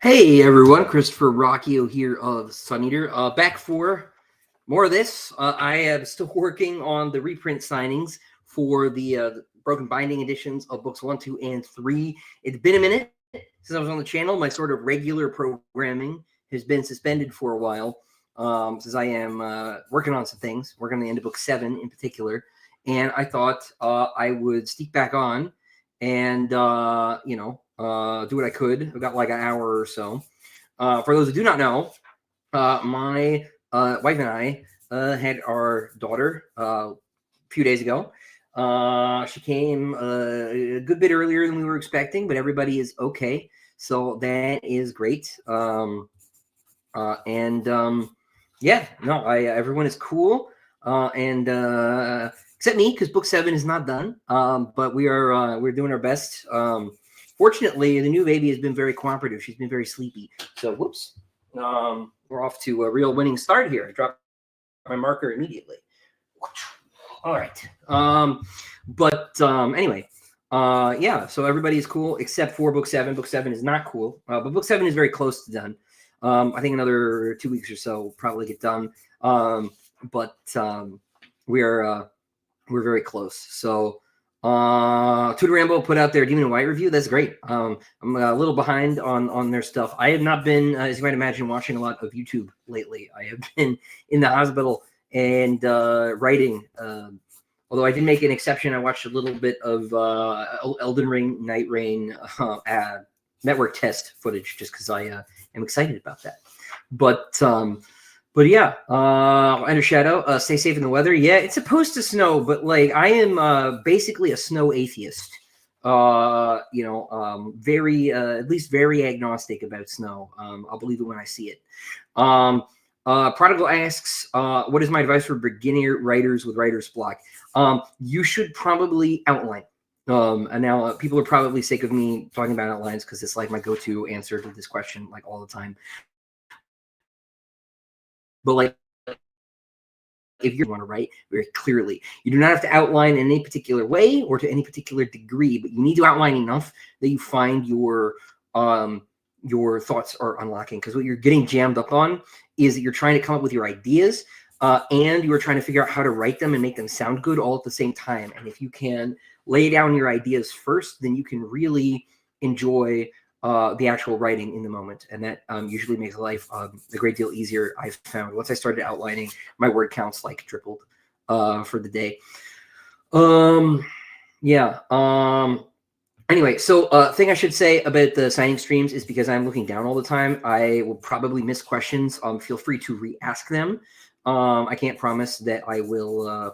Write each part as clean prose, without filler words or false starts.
Hey everyone, Christopher Ruocchio here of Sun Eater. Back for more of this. I am still working on the reprint signings for the broken binding editions of books 1, 2, and 3. It's been a minute since I was on the channel. My sort of regular programming has been suspended for a while since I am working on some things, working on the end of book 7 in particular. And I thought I would sneak back on and, do what I could. I've got like an hour or so. For those who do not know, my wife and I had our daughter a few days ago. She came a good bit earlier than we were expecting, but everybody is okay. So that is great. Everyone is cool. Except me, because book 7 is not done. But we're doing our best. Fortunately, the new baby has been very cooperative. She's been very sleepy. So, whoops. We're off to a real winning start here. I dropped my marker immediately. All right. Anyway, so everybody is cool except for book 7. Book 7 is not cool, but book 7 is very close to done. I think another 2 weeks or so will probably get done. We're very close. So Tudor Rambo put out their Demon in White review. That's great. I'm a little behind on their stuff. I have not been, as you might imagine, watching a lot of YouTube lately. I have been in the hospital and writing. Although I did make an exception. I watched a little bit of Elden Ring, Night Rain network test footage just because I am excited about that. But yeah, Under Shadow, stay safe in the weather. Yeah, it's supposed to snow, but like I am basically a snow atheist. Very at least very agnostic about snow. I'll believe it when I see it. Prodigal asks, what is my advice for beginner writers with writer's block? You should probably outline. And now people are probably sick of me talking about outlines because it's like my go-to answer to this question like all the time. But like, if you want to write very clearly, you do not have to outline in any particular way or to any particular degree, but you need to outline enough that you find your thoughts are unlocking. Because what you're getting jammed up on is that you're trying to come up with your ideas and you're trying to figure out how to write them and make them sound good all at the same time. And if you can lay down your ideas first, then you can really enjoy the actual writing in the moment. And that usually makes life a great deal easier, I've found. Once I started outlining, my word counts like tripled for the day. Anyway, so thing I should say about the signing streams is because I'm looking down all the time, I will probably miss questions. Feel free to re-ask them. I can't promise that I will,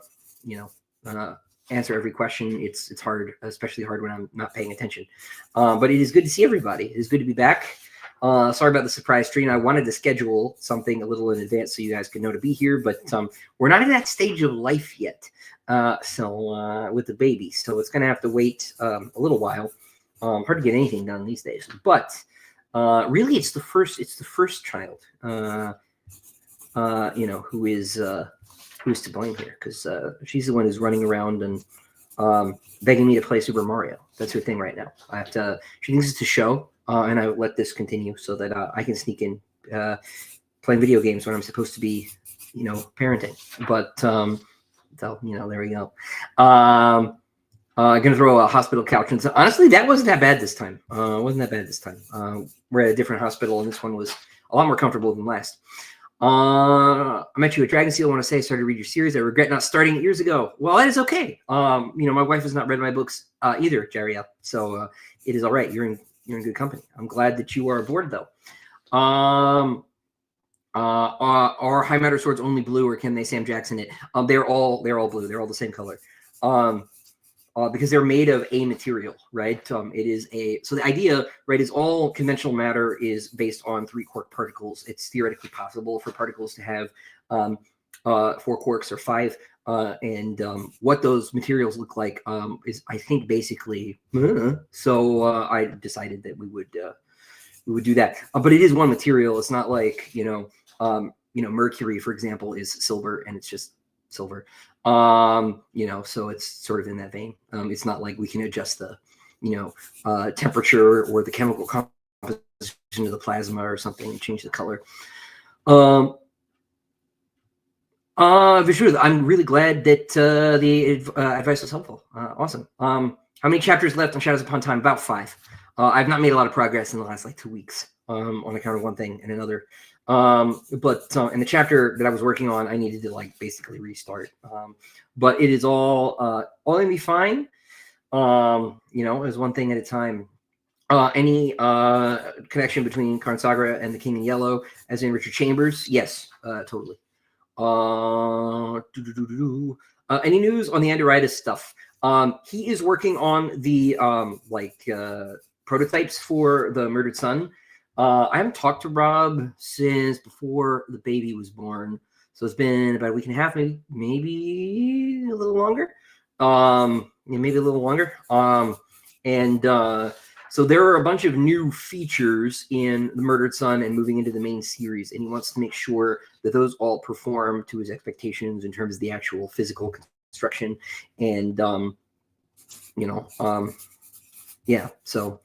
answer every question. It's hard, especially hard when I'm not paying attention. But it is good to see everybody. It is good to be back. Sorry about the surprise stream. I wanted to schedule something a little in advance so you guys could know to be here, but we're not in that stage of life yet. With the baby, so it's going to have to wait a little while. Hard to get anything done these days, but really it's the first child, who is to blame here, because she's the one who's running around and begging me to play Super Mario. That's her thing right now. She thinks it's a show, and I let this continue so that I can sneak in playing video games when I'm supposed to be, parenting. But so, there we go. I'm gonna throw a hospital couch. And so, honestly, that wasn't that bad this time. We're at a different hospital, and this one was a lot more comfortable than last. I met you at Dragon Seal. I want to say I started to read your series. I regret not starting it years ago. Well, that is okay. My wife has not read my books either, Jariel. So it is all right. You're in good company. I'm glad that you are aboard, though. Are High Matter swords only blue, or can they Sam Jackson it? They're all blue. They're all the same color. Because they're made of a material, right? So the idea, right, is all conventional matter is based on 3 quark particles. It's theoretically possible for particles to have 4 quarks or 5. What those materials look like is, I think, basically. So I decided that we would do that. But it is one material. It's not like Mercury, for example, is silver, and it's just silver. So it's sort of in that vein. It's not like we can adjust the temperature or the chemical into the plasma or something and change the color. Vishuddha, I'm really glad that the advice was helpful. Awesome. How many chapters left on Shadows Upon Time? About 5. I've not made a lot of progress in the last 2 weeks on account of one thing and another. But in the chapter that I was working on, I needed to basically restart. But it is all gonna be fine. It's one thing at a time. Any connection between Karn Sagra and the King in Yellow, as in Richard Chambers? Yes, totally. Any news on the Andoritis stuff? He is working on the prototypes for the Murdered Son. I haven't talked to Rob since before the baby was born, so it's been about a week and a half, maybe a little longer. Maybe a little longer. So there are a bunch of new features in The Murdered Son and moving into the main series, and he wants to make sure that those all perform to his expectations in terms of the actual physical construction. And, yeah, so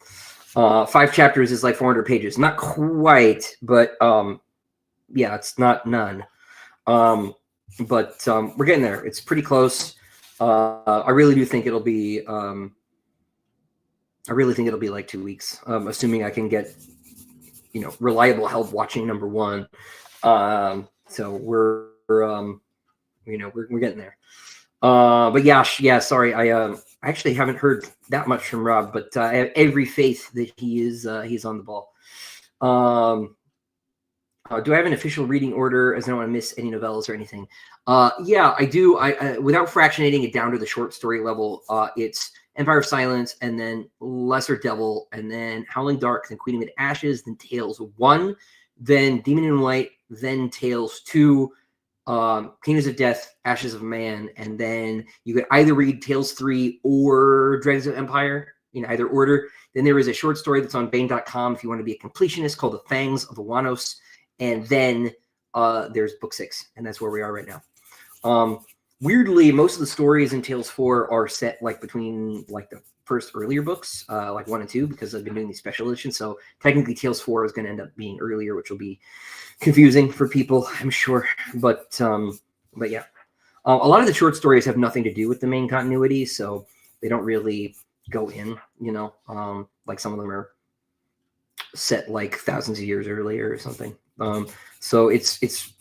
5 chapters is 400 pages. Not quite, but yeah, it's not none. But we're getting there. It's pretty close. I really do think it'll be... I really think it'll be 2 weeks, assuming I can get, reliable help watching number 1. So we're getting there. But yeah, sorry. I actually haven't heard that much from Rob, but I have every faith that he's on the ball. Do I have an official reading order, as I don't want to miss any novellas or anything? Yeah, I do. I without fractionating it down to the short story level, it's Empire of Silence, and then Lesser Devil, and then Howling Dark, then Queen of Ashes, then Tales 1, then Demon in Light, then Tales 2, Kingdoms of Death, Ashes of Man, and then you could either read Tales 3 or Dregs of Empire in either order. Then there is a short story that's on Bane.com if you want to be a completionist called The Fangs of Awanos, and then there's book 6, and that's where we are right now. Weirdly, most of the stories in Tales 4 are set between the first earlier books, 1 and 2, because I've been doing these special editions. So technically, Tales 4 is going to end up being earlier, which will be confusing for people, I'm sure. But yeah, a lot of the short stories have nothing to do with the main continuity, so they don't really go in. Some of them are set thousands of years earlier or something. So it's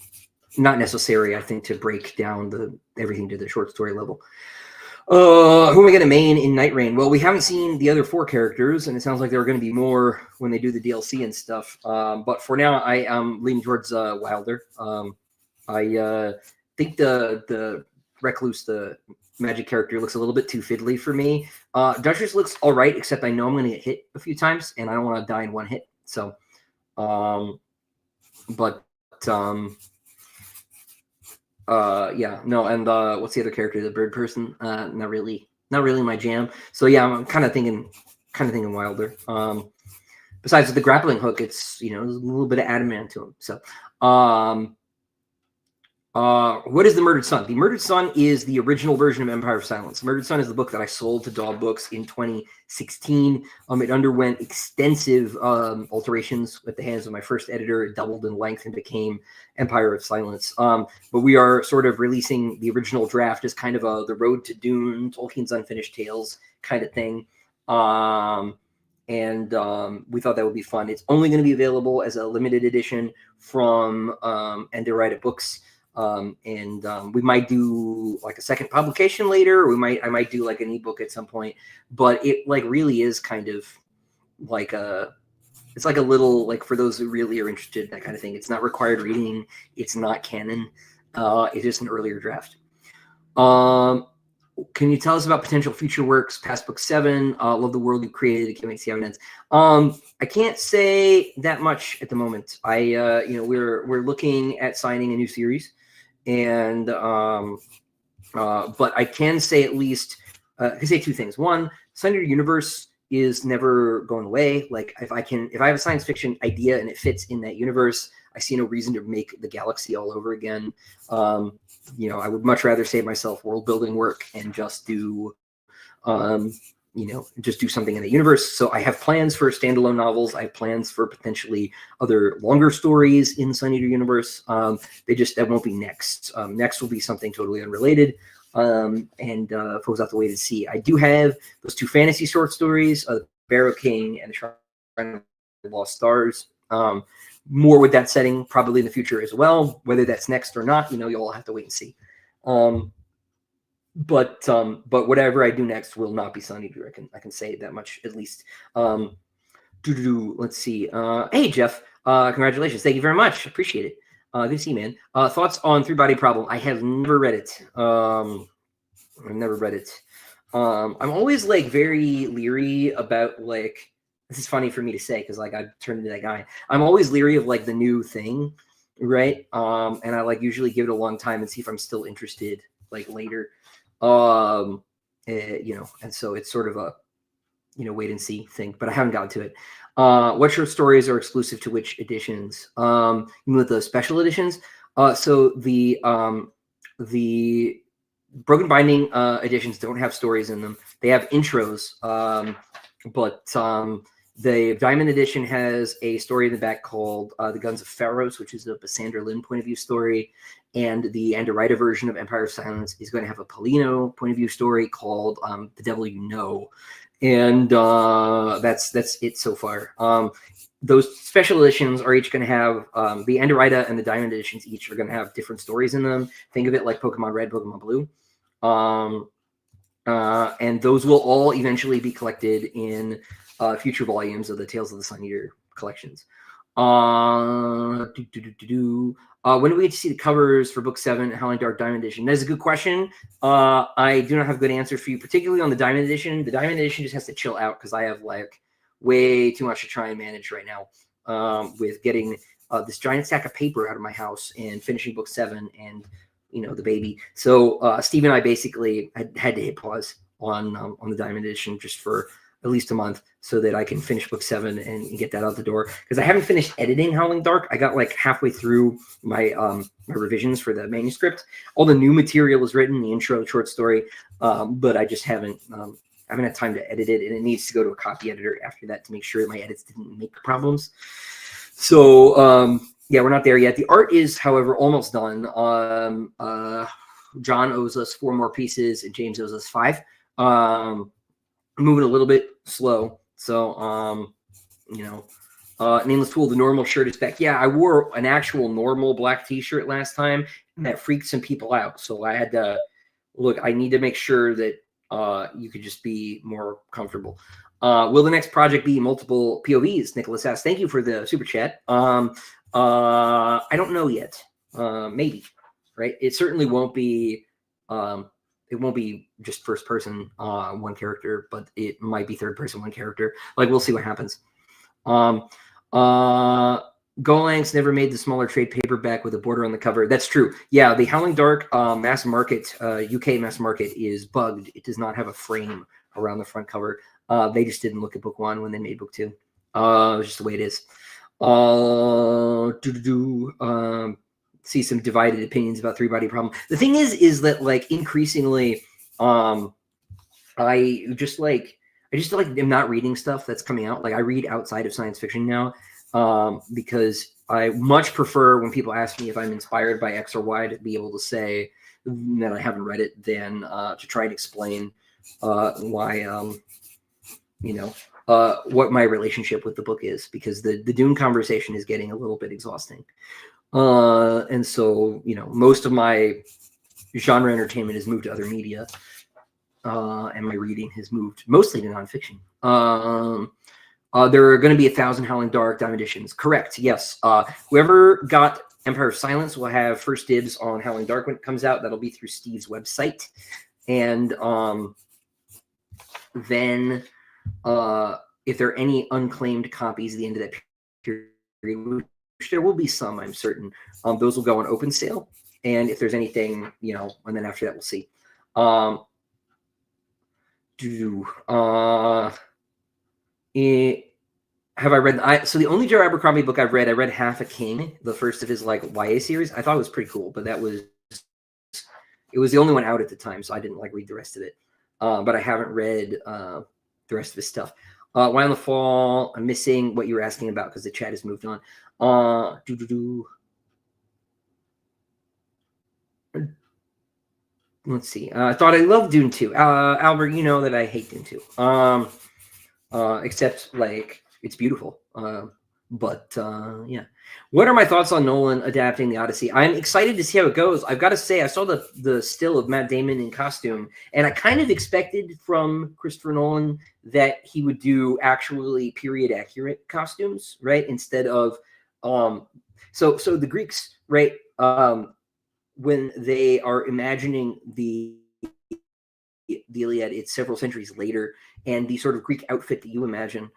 not necessary, I think, to break down everything to the short story level. Who am I going to main in Night Rain? Well, we haven't seen the other 4 characters, and it sounds like there are going to be more when they do the DLC and stuff. But for now, I am leaning towards Wilder. I think the Recluse, the magic character, looks a little bit too fiddly for me. Duchess looks all right, except I know I'm going to get hit a few times, and I don't want to die in one hit. So, yeah, no, and what's the other character? The bird person? Not really my jam. So yeah, I'm kind of thinking Wilder. Besides the grappling hook, it's there's a little bit of adamant to him. So, what is The Murdered Son? The Murdered Son is the original version of Empire of Silence. The Murdered Son is the book that I sold to Dog Books in 2016. It underwent extensive alterations at the hands of my first editor. It doubled in length and became Empire of Silence. But we are sort of releasing the original draft as kind of the Road to Dune, Tolkien's Unfinished Tales kind of thing. And we thought that would be fun. It's only going to be available as a limited edition from Andoritis Books. We might do a second publication later, or I might do an ebook at some point, but it really is kind of it's a little for those who really are interested, that kind of thing. It's not required reading. It's not canon. It's just an earlier draft. Can you tell us about potential future works past book 7? Love the world you created. I can't wait to see how it ends. I can't say that much at the moment. We're looking at signing a new series. And but I can say at least I can say 2 things. One, Sunday Universe is never going away. If I have a science fiction idea and it fits in that universe, I see no reason to make the galaxy all over again. I would much rather save myself world building work and just do just do something in the universe. So I have plans for standalone novels. I have plans for potentially other longer stories in Sun Eater universe. That won't be next. Next will be something totally unrelated. And folks have to wait and see. I do have those 2 fantasy short stories, Barrow King and the Shrine of the Lost Stars. More with that setting probably in the future as well. Whether that's next or not, you'll all have to wait and see. But whatever I do next will not be Sun Eater. I can say that much at least. Let's see. Hey Jeff, congratulations! Thank you very much. Appreciate it. Good to see you, man. Thoughts on Three Body Problem? I have never read it. I've never read it. I'm always like very leery about like. This is funny for me to say because like I turned into that guy. I'm always leery of like the new thing, right? And I like usually give it a long time and see if I'm still interested like later. And so it's sort of a, wait and see thing, but I haven't gotten to it. What short stories are exclusive to which editions? You mean with the special editions? So the Broken Binding editions don't have stories in them. They have intros, but the Diamond edition has a story in the back called The Guns of Pharaohs, which is a Bassander Lynn point of view story. And the Anderida version of Empire of Silence is going to have a Paulino point of view story called The Devil You Know. And that's it so far. Those special editions are each going to have the Anderida and the Diamond editions each are going to have different stories in them. Think of it like Pokemon Red, Pokemon Blue. And those will all eventually be collected in future volumes of the Tales of the Sun Eater collections. When do we get to see the covers for Book 7, Howling Dark Diamond Edition? That's a good question. I do not have good answers for you, particularly on the Diamond Edition. The Diamond Edition just has to chill out because I have like way too much to try and manage right now with getting this giant stack of paper out of my house and finishing Book 7 and the baby. So Steve and I basically had to hit pause on the Diamond Edition just for at least a month so that I can finish Book 7 and get that out the door. Because I haven't finished editing Howling Dark. I got like halfway through my my revisions for the manuscript. All the new material is written, the intro short story, but I just haven't had time to edit it, and it needs to go to a copy editor after that to make sure my edits didn't make problems. So yeah, we're not there yet. The art is, however, almost done. John owes us 4 more pieces, and James owes us 5. Moving a little bit slow. So, Nameless Tool, the normal shirt is back. Yeah, I wore an actual normal black t-shirt last time, and that freaked some people out. So I had to, look, I need to make sure that you could just be more comfortable. Will the next project be multiple POVs? Nicholas asks. Thank you for the super chat. I don't know yet. Maybe, right? It certainly won't be, it won't be just first person, one character, but it might be third person, one character. Like, we'll see what happens. Golangs never made the smaller trade paperback with a border on the cover. That's true. Yeah, the Howling Dark mass market, UK mass market is bugged. It does not have a frame around the front cover. They just didn't look at Book 1 when they made Book 2. It's just the way it is. See some divided opinions about Three Body Problem. The thing is that like increasingly, I just like am not reading stuff that's coming out. Like I read outside of science fiction now, because I much prefer when people ask me if I'm inspired by X or Y to be able to say that I haven't read it than to try and explain why what my relationship with the book is, because the Dune conversation is getting a little bit exhausting. And so, most of my genre entertainment has moved to other media, and my reading has moved mostly to nonfiction. There are going to be 1,000 Howling Dark Diamond editions. Correct. Yes. Whoever got Empire of Silence will have first dibs on Howling Dark when it comes out. That'll be through Steve's website. And then if there are any unclaimed copies at the end of that period, there will be some, I'm certain. Those will go on open sale. And if there's anything, and then after that, we'll see. Have I read? So the only Joe Abercrombie book I read Half a King, the first of his like YA series. I thought it was pretty cool, but it was the only one out at the time, so I didn't like read the rest of it. But I haven't read the rest of his stuff. Why on the Fall? I'm missing what you were asking about because the chat has moved on. Let's see. I thought I loved Dune 2. Albert, you know that I hate Dune 2. Except like it's beautiful. Yeah. What are my thoughts on Nolan adapting the Odyssey? I'm excited to see how it goes. I've got to say, I saw the still of Matt Damon in costume, and I kind of expected from Christopher Nolan that he would do actually period accurate costumes, right? Instead of so the Greeks, right? When they are imagining the Iliad, it's several centuries later, and the sort of Greek outfit that you imagine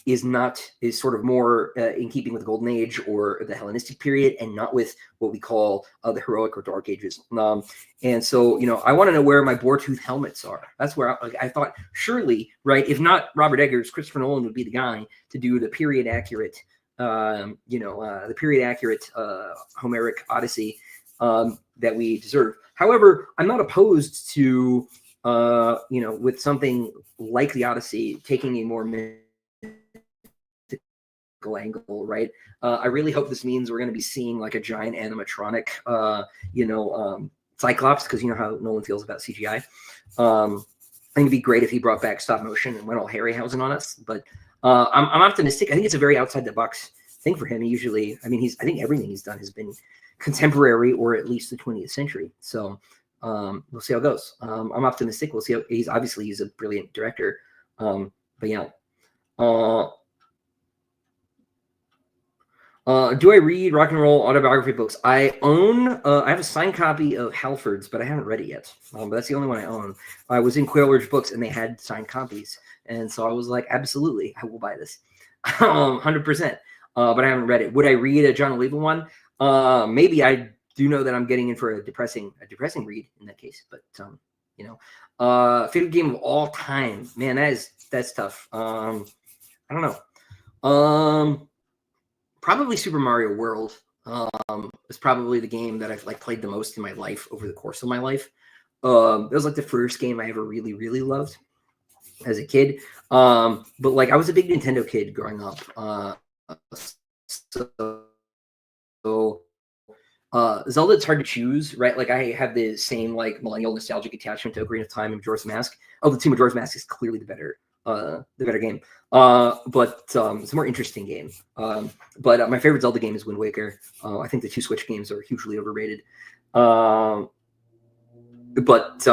is sort of more in keeping with the Golden Age or the Hellenistic period, and not with what we call the heroic or Dark Ages. And so, I want to know where my boar-tooth helmets are. That's where I thought, surely, right? If not Robert Eggers, Christopher Nolan would be the guy to do the period accurate, the period accurate Homeric Odyssey that we deserve. However, I'm not opposed to, with something like the Odyssey, taking a more mythical angle, right? I really hope this means we're going to be seeing like a giant animatronic, Cyclops, because you know how Nolan feels about CGI. I think it'd be great if he brought back stop motion and went all Harryhausen on us, but I'm optimistic. I think it's a very outside the box thing for him. I think everything he's done has been contemporary or at least the 20th century. So we'll see how it goes. I'm optimistic. We'll see how he's a brilliant director. But yeah. Do I read rock and roll autobiography books? I have a signed copy of Halford's, but I haven't read it yet. But that's the only one I own. I was in Quailward's Books and they had signed copies. And so I was like, absolutely, I will buy this. 100%. But I haven't read it. Would I read a John Oliva one? Maybe. I do know that I'm getting in for a depressing read in that case. But favorite game of all time, man, that's tough. I don't know. Probably Super Mario World. Is probably the game that I've played the most in my life over the course of my life. It was the first game I ever really, really loved as a kid. But I was a big Nintendo kid growing up. Zelda, it's hard to choose, right? I have the same millennial nostalgic attachment to Ocarina of Time and Majora's Mask. The two Majora's Mask is clearly the better game. But it's a more interesting game. But my favorite Zelda game is Wind Waker. I think the two Switch games are hugely overrated. Yeah. But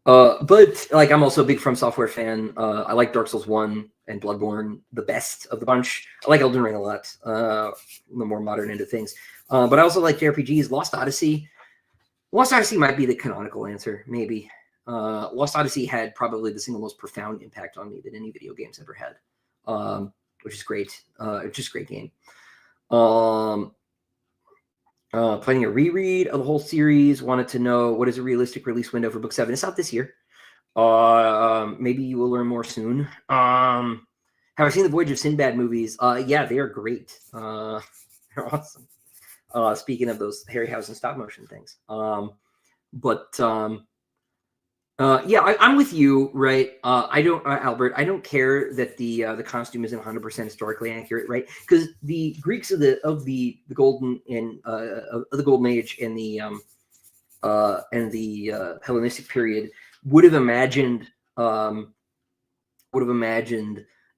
I'm also a big From Software fan. I like Dark Souls 1 and Bloodborne the best of the bunch. I like Elden Ring a lot, the more modern end of things. But I also like JRPGs. Lost Odyssey might be the canonical answer, maybe. Lost Odyssey had probably the single most profound impact on me that any video game's ever had, which is great. It's just a great game. Planning a reread of the whole series. Wanted to know what is a realistic release window for book 7. It's out this year. Maybe you will learn more soon. Have I seen the Voyage of Sinbad movies? Yeah, they are great. They're awesome. Speaking of those Harryhausen stop motion things. Yeah, I'm with you, right? Albert, I don't care that the costume isn't 100% historically accurate, right? Because the Greeks of the golden and of the Golden Age and the Hellenistic period would have imagined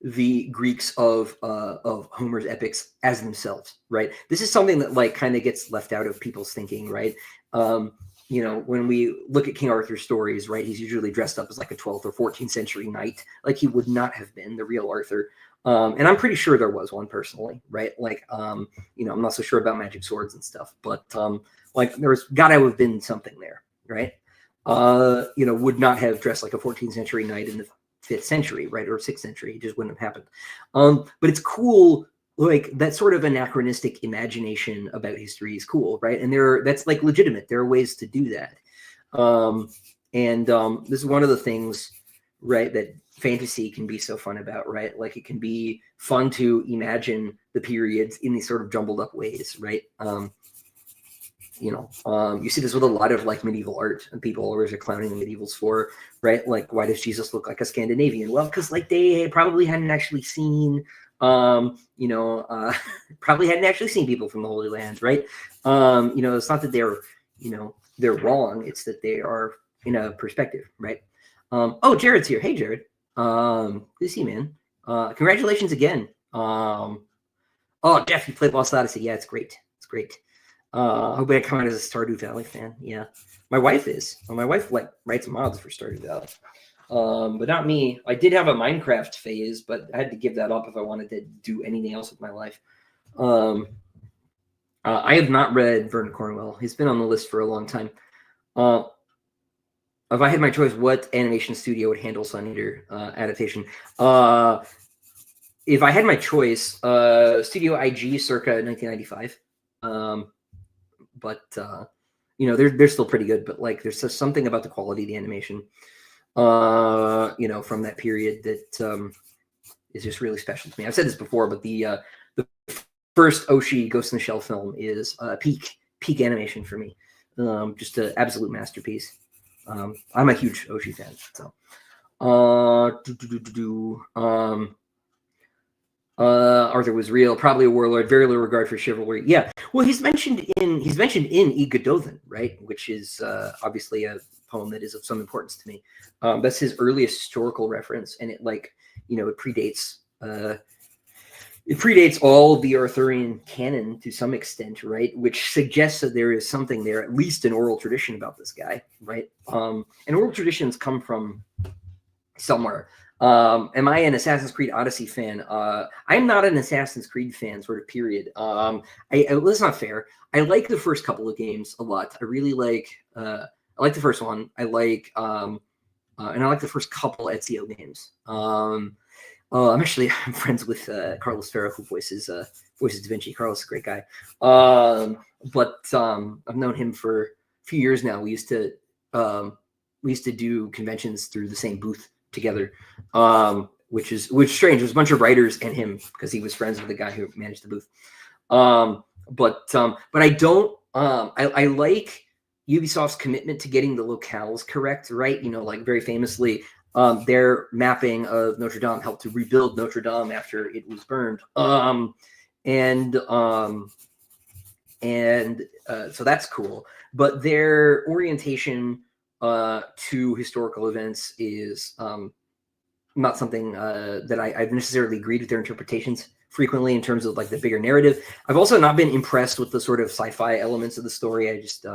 the Greeks of Homer's epics as themselves, right? This is something that kind of gets left out of people's thinking, right? When we look at King Arthur's stories, right, he's usually dressed up as a 12th or 14th century knight, he would not have been the real Arthur. And I'm pretty sure there was one personally, right? I'm not so sure about magic swords and stuff, but there's gotta have been something there, right? Would not have dressed like a 14th century knight in the 5th century, right, or 6th century. It just wouldn't have happened. But it's cool. That sort of anachronistic imagination about history is cool, right? And that's legitimate. There are ways to do that. This is one of the things, right, that fantasy can be so fun about, right? It can be fun to imagine the periods in these sort of jumbled up ways, right? You see this with a lot of like medieval art, and people always are clowning the medievals for, right? Like, why does Jesus look like a Scandinavian? Well, because like they probably hadn't actually seen, probably hadn't actually seen people from the Holy Land, right? It's not that they're wrong. It's that they are in a perspective, right? Oh, Jared's here. Hey, Jared. Good to see you, man. Congratulations again. Oh, Jeff, you played Lost Odyssey. Yeah, it's great. It's great. I hope I come out as a Stardew Valley fan. Yeah, my wife is. My wife like writes mods for Stardew Valley, but not me. I did have a Minecraft phase, but I had to give that up if I wanted to do anything else with my life. I have not read Vernon Cornwell. He's been on the list for a long time. If I had my choice, what animation studio would handle Sun Eater adaptation? If I had my choice, Studio IG circa 1995. But they're still pretty good. But like, there's just something about the quality of the animation, from that period that is just really special to me. I've said this before, but the first Oshii Ghost in the Shell film is peak animation for me. Just an absolute masterpiece. I'm a huge Oshii fan. So, Arthur was real, probably a warlord, very little regard for chivalry. Yeah, well, he's mentioned in I Godothin, right, which is obviously a poem that is of some importance to me. That's his earliest historical reference, and it predates all of the Arthurian canon to some extent, right? Which suggests that there is something there, at least an oral tradition about this guy, right? And oral traditions come from somewhere. Am I an Assassin's Creed Odyssey fan? I'm not an Assassin's Creed fan, sort of, period. That's not fair. I like the first couple of games a lot. I really like, I like the first one. I like, and I like the first couple Ezio games. I'm friends with Carlos Ferro, who voices Da Vinci. Carlos is a great guy. But I've known him for a few years now. We used to do conventions through the same booth together, which is strange. There's a bunch of writers and him, because he was friends with the guy who managed the booth. But I don't. I like Ubisoft's commitment to getting the locales correct, right? Like, very famously, their mapping of Notre Dame helped to rebuild Notre Dame after it was burned. So that's cool. But their orientation to historical events is not something that I've necessarily agreed with their interpretations frequently, in terms of like the bigger narrative. I've also not been impressed with the sort of sci-fi elements of the story. I just,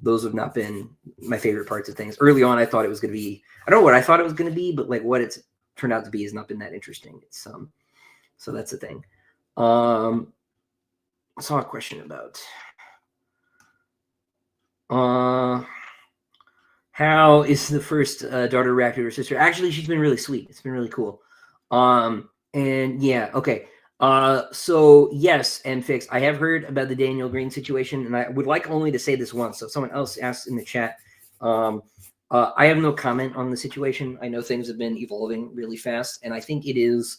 those have not been my favorite parts of things. Early on, I thought it was going to be, I don't know what I thought it was going to be, but like what it's turned out to be has not been that interesting. It's so that's the thing. I saw a question about how is the first daughter reacted to her sister? Actually, she's been really sweet. It's been really cool. And yeah, okay. So yes, and Fix, I have heard about the Daniel Green situation, and I would like only to say this once. So if someone else asks in the chat, I have no comment on the situation. I know things have been evolving really fast, and I think it is,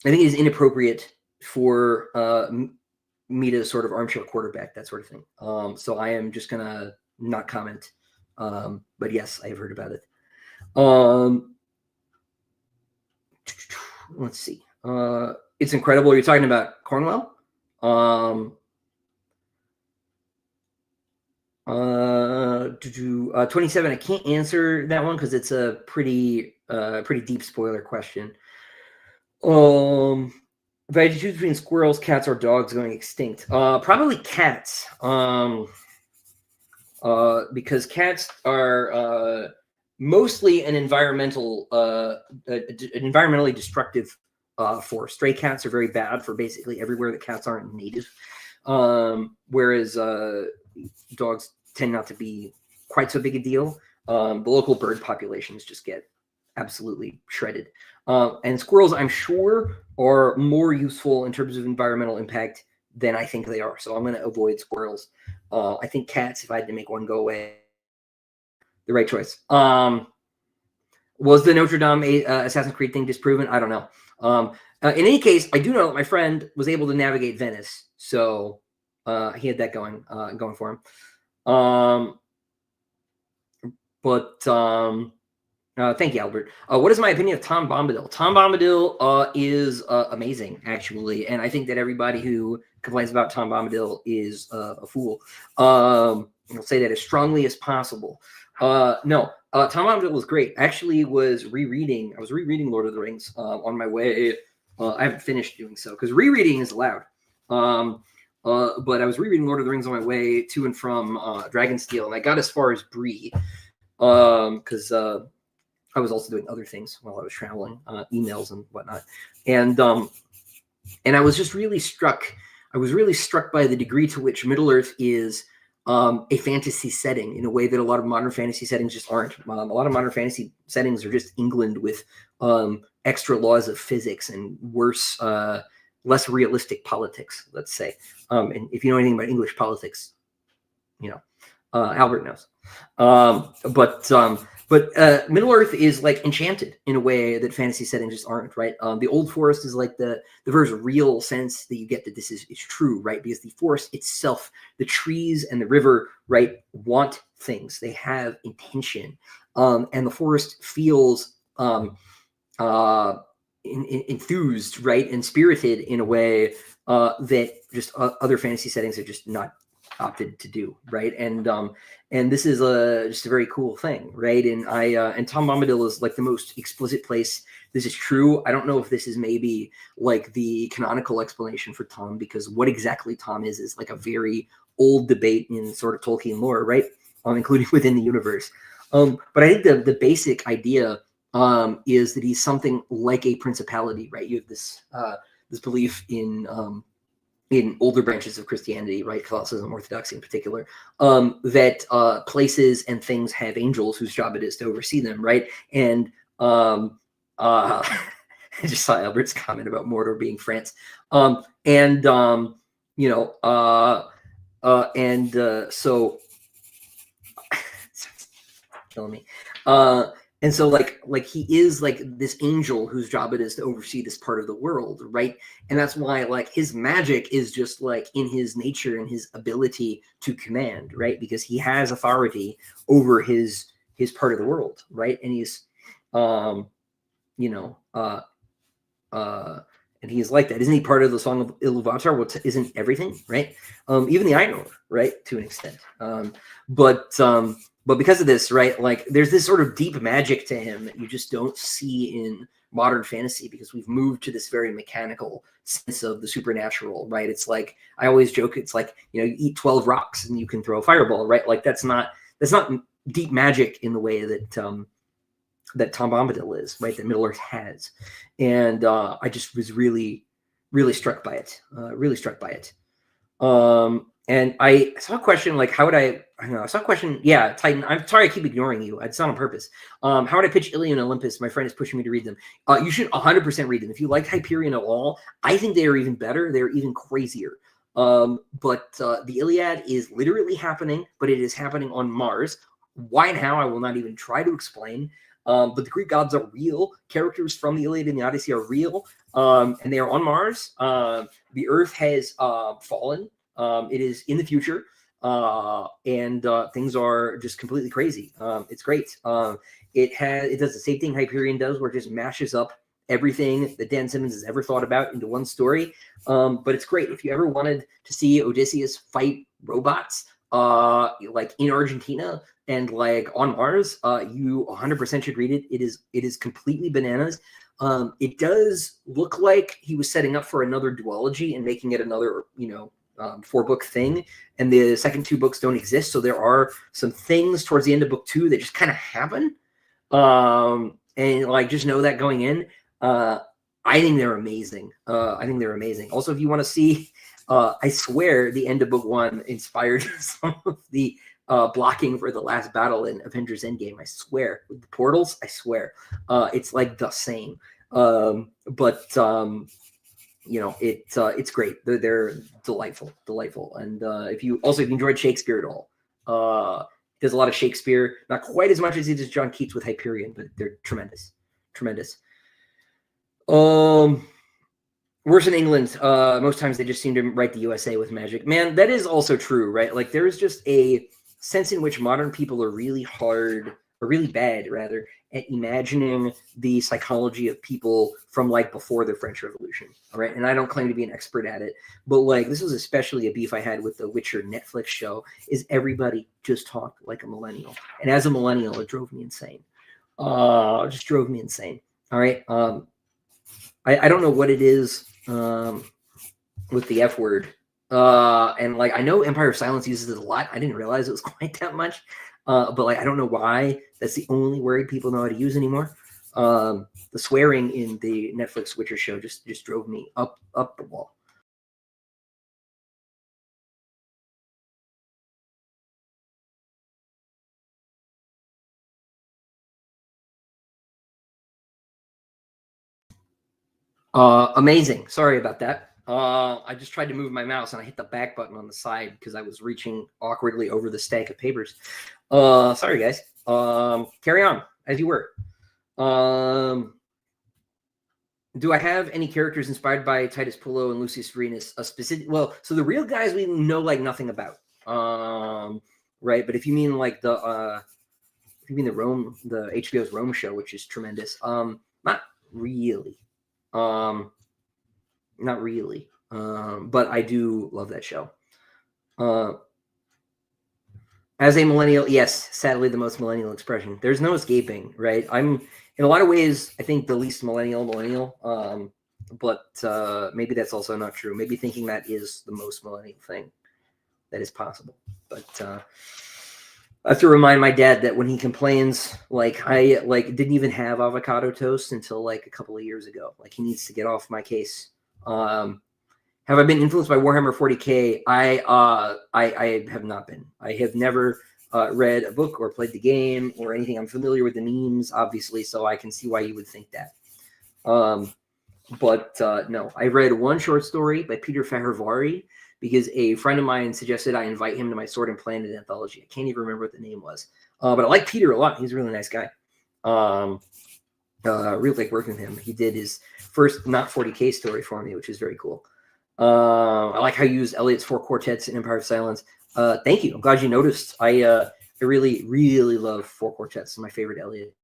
inappropriate for me to sort of armchair quarterback that sort of thing. So I am just gonna not comment. But yes, I have heard about it. Let's see. It's incredible. You're talking about Cornwell. 27. I can't answer that one because it's a pretty deep spoiler question. If I had to choose between squirrels, cats, or dogs going extinct, probably cats. Because cats are mostly an environmentally destructive force. Stray cats are very bad for basically everywhere that cats aren't native, whereas dogs tend not to be quite so big a deal. The local bird populations just get absolutely shredded. And squirrels, I'm sure, are more useful in terms of environmental impact than I think they are. So I'm going to avoid squirrels. I think cats, if I had to make one go away, the right choice. Was the Notre Dame Assassin's Creed thing disproven? I don't know. In any case, I do know that my friend was able to navigate Venice, so he had that going for him. Thank you, Albert. What is my opinion of Tom Bombadil? Tom Bombadil is amazing, actually, and I think that everybody who complains about Tom Bombadil is a fool. I'll say that as strongly as possible. No, Tom Bombadil was great. Actually, I was rereading Lord of the Rings on my way. I haven't finished doing so because rereading is allowed. But I was rereading Lord of the Rings on my way to and from Dragonsteel, and I got as far as Bree because I was also doing other things while I was traveling, emails and whatnot. And I was just really struck. I was really struck by the degree to which Middle-earth is a fantasy setting in a way that a lot of modern fantasy settings just aren't. A lot of modern fantasy settings are just England with extra laws of physics and worse, less realistic politics, let's say. And if you know anything about English politics, Albert knows. But Middle-earth is like enchanted in a way that fantasy settings just aren't, right? The Old Forest is like the very real sense that you get that this is true, right? Because the forest itself, the trees and the river, right, want things. They have intention. And the forest feels enthused, right, and spirited in a way that just other fantasy settings are just not opted to do, right? And this is just a very cool thing, right? And Tom Bombadil is like the most explicit place this is true. I don't know if this is maybe like the canonical explanation for Tom, because what exactly Tom is like a very old debate in sort of Tolkien lore, right? Including within the universe. But I think the basic idea is that he's something like a principality, right? You have this belief in older branches of Christianity, right, Catholicism, Orthodoxy in particular, that places and things have angels whose job it is to oversee them, right? And I just saw Albert's comment about Mordor being France, so killing me. And so like he is like this angel whose job it is to oversee this part of the world, right? And that's why like his magic is just like in his nature and his ability to command, right? Because he has authority over his part of the world, right? And he's and he's like that. Isn't he part of the Song of Iluvatar, which isn't everything, right? Even the Ainur, right, to an extent. But because of this, right, like there's this sort of deep magic to him that you just don't see in modern fantasy, because we've moved to this very mechanical sense of the supernatural, right? It's like, I always joke, it's like, you eat 12 rocks and you can throw a fireball, right? Like that's not deep magic in the way that that Tom Bombadil is, right? That Middle-earth has. And I just was really, really struck by it. And I saw a question like, how would I don't know, I saw a question. Yeah, Titan, I'm sorry I keep ignoring you. It's not on purpose. How would I pitch Ilion and Olympus? My friend is pushing me to read them. You should 100% read them. If you like Hyperion at all, I think they are even better. They're even crazier. But the Iliad is literally happening, but it is happening on Mars. Why and how, I will not even try to explain. But the Greek gods are real. Characters from the Iliad and the Odyssey are real. And they are on Mars. The Earth has fallen. It is in the future, and things are just completely crazy. It's great. It does the same thing Hyperion does, where it just mashes up everything that Dan Simmons has ever thought about into one story. But it's great. If you ever wanted to see Odysseus fight robots, like in Argentina and like on Mars, you 100% should read it. It is completely bananas. It does look like he was setting up for another duology and making it another, 4-book thing, and the second 2 books don't exist. So there are some things towards the end of book 2 that just kind of happen. And like, just know that going in. I think they're amazing. Also, if you want to see, I swear the end of book 1 inspired some of the blocking for the last battle in Avengers Endgame. I swear, with the portals, I swear, it's like the same. It's great. They're delightful. And if you enjoyed Shakespeare at all, there's a lot of Shakespeare, not quite as much as he does John Keats with Hyperion, but they're tremendous. Worse in England. Most times they just seem to write the USA with magic. Man, that is also true, right? Like there is just a sense in which modern people are really hard, or really bad, rather, at imagining the psychology of people from like before the French Revolution. All right. And I don't claim to be an expert at it, but like this was especially a beef I had with the Witcher Netflix show, is everybody just talked like a millennial. And as a millennial, it drove me insane. It just drove me insane. All right. I don't know what it is with the F word. And like, I know Empire of Silence uses it a lot. I didn't realize it was quite that much. But like, I don't know why that's the only word people know how to use anymore. The swearing in the Netflix Witcher show just drove me up the wall. Amazing. Sorry about that. I just tried to move my mouse and I hit the back button on the side because I was reaching awkwardly over the stack of papers. Sorry, guys. Carry on as you were. Do I have any characters inspired by Titus Pullo and Lucius Vorenus? A specific? Well, so the real guys we know like nothing about. Right. But if you mean like the HBO's Rome show, which is tremendous. Not really. Not really. But I do love that show. As a millennial, yes, sadly, the most millennial expression. There's no escaping, right? I'm, in a lot of ways, I think the least millennial. But maybe that's also not true. Maybe thinking that is the most millennial thing that is possible. But I have to remind my dad that when he complains, like I didn't even have avocado toast until like a couple of years ago. Like he needs to get off my case. Have I been influenced by Warhammer 40K? I have not been. I have never read a book or played the game or anything. I'm familiar with the memes, obviously, so I can see why you would think that. But no, I read one short story by Peter Fahrenvari because a friend of mine suggested I invite him to my Sword and Planet anthology. I can't even remember what the name was. But I like Peter a lot. He's a really nice guy. Really like working with him. He did his first not 40K story for me, which is very cool. I like how you used Eliot's 4 quartets in Empire of Silence. Thank you. I'm glad you noticed. I really, really love 4 quartets. It's my favorite Eliot.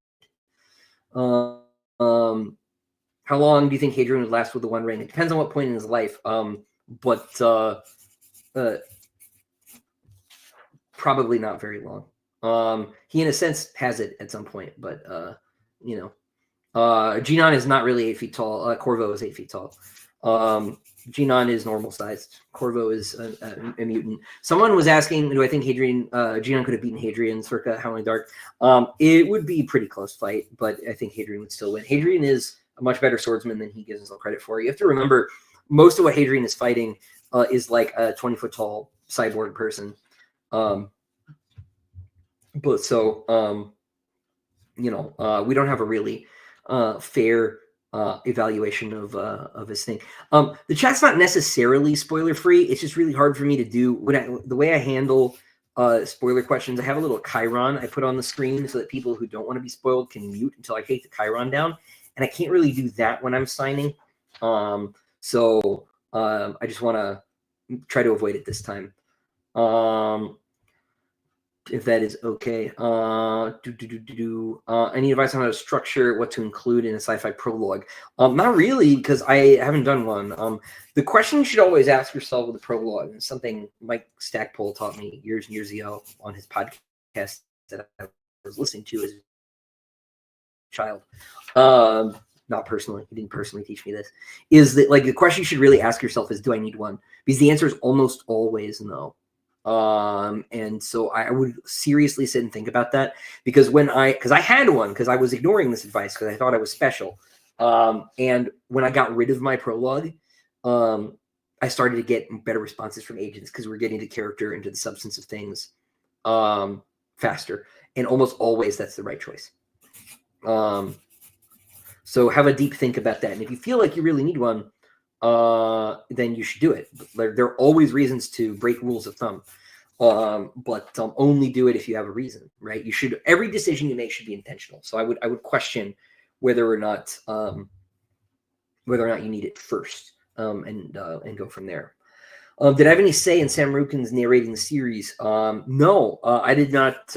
How long do you think Hadrian would last with the One Ring? It depends on what point in his life. But probably not very long. He, in a sense, has it at some point, but you know, Genon is not really 8 feet tall. Corvo is 8 feet tall. Genon is normal sized. Corvo is a mutant. Someone was asking, do I think Genon could have beaten Hadrian circa Howling Dark? It would be a pretty close fight, but I think Hadrian would still win. Hadrian is a much better swordsman than he gives himself credit for. You have to remember, most of what Hadrian is fighting is like a 20-foot tall cyborg person. But so, you know, we don't have a really fair evaluation of his thing. The chat's not necessarily spoiler free. It's just really hard for me to do the way I handle spoiler questions. I have a little chyron I put on the screen so that people who don't want to be spoiled can mute until I take the chyron down, and I can't really do that when I'm signing. So I just want to try to avoid it this time. If that is okay. Any advice on how to structure what to include in a sci-fi prologue? Not really, because I haven't done one. The question you should always ask yourself with a prologue, and something Mike Stackpole taught me years and years ago on his podcast that I was listening to as a child. Not personally, he didn't personally teach me this, is that like the question you should really ask yourself is, do I need one? Because the answer is almost always no. And so I would seriously sit and think about that, because because I had one, because I was ignoring this advice because I thought I was special. And when I got rid of my prologue, I started to get better responses from agents because we're getting the character into the substance of things faster. And almost always that's the right choice. So have a deep think about that. And if you feel like you really need one, then you should do it. There are always reasons to break rules of thumb, but only do it if you have a reason, right? You should, every decision you make should be intentional. So I would question whether or not you need it first. and go from there. Did I have any say in Sam Rukins narrating the series? No, I did not.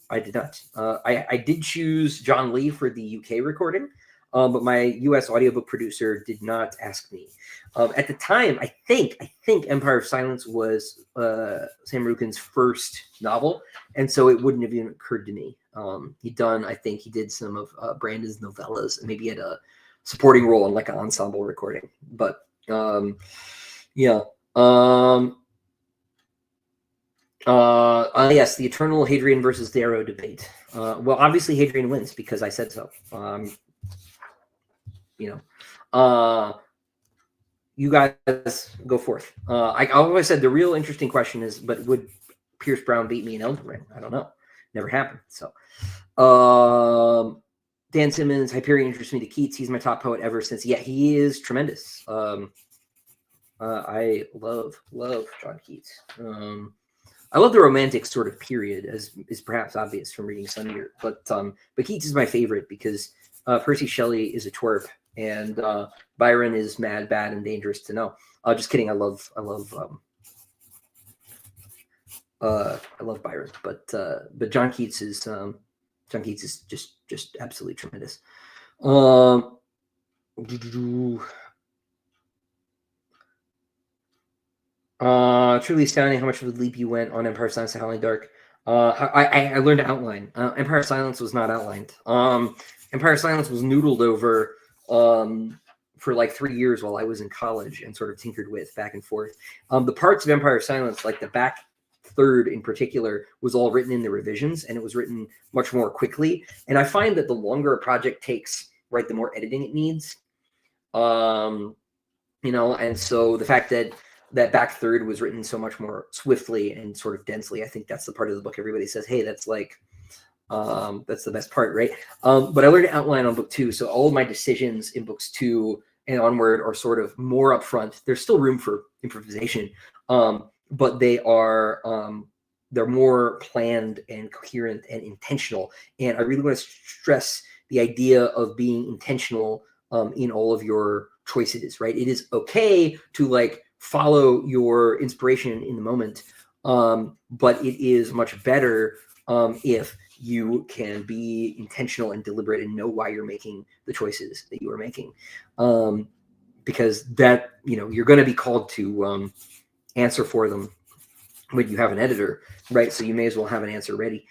I did not. I did choose John Lee for the UK recording, but my US audiobook producer did not ask me. At the time, I think Empire of Silence was Sam Rukins' first novel, and so it wouldn't have even occurred to me. I think he did some of Brandon's novellas, and maybe he had a supporting role in like an ensemble recording. But yeah. Yes, the eternal Hadrian versus Darrow debate. Well, obviously Hadrian wins because I said so. You guys go forth. I always said the real interesting question is, but would Pierce Brown beat me in Elden Ring? I don't know. Never happened. So, Dan Simmons, Hyperion introduced me to Keats. He's my top poet ever since. Yeah, he is tremendous. I love John Keats. I love the romantic sort of period, as is perhaps obvious from reading Sun Eater. But Keats is my favorite because Percy Shelley is a twerp, and Byron is mad, bad, and dangerous to know. Just kidding. I love Byron, but John Keats is just absolutely tremendous. Truly astounding how much of a leap you went on Empire of Silence to Howling Dark. I learned to outline. Empire of Silence was not outlined. Empire of Silence was noodled over for like 3 years while I was in college and sort of tinkered with back and forth. The parts of Empire of Silence, like the back third in particular, was all written in the revisions, and it was written much more quickly. And I find that the longer a project takes, right, the more editing it needs. And so the fact that back third was written so much more swiftly and sort of densely, I think that's the part of the book everybody says, hey, that's like that's the best part, right? But I learned to outline on book 2, so all of my decisions in books 2 and onward are sort of more upfront. There's still room for improvisation, but they're more planned and coherent and intentional. And I really want to stress the idea of being intentional in all of your choices, right? It is okay to like follow your inspiration in the moment, but it is much better if you can be intentional and deliberate and know why you're making the choices that you are making, because that, you're going to be called to answer for them when you have an editor, right? So you may as well have an answer ready.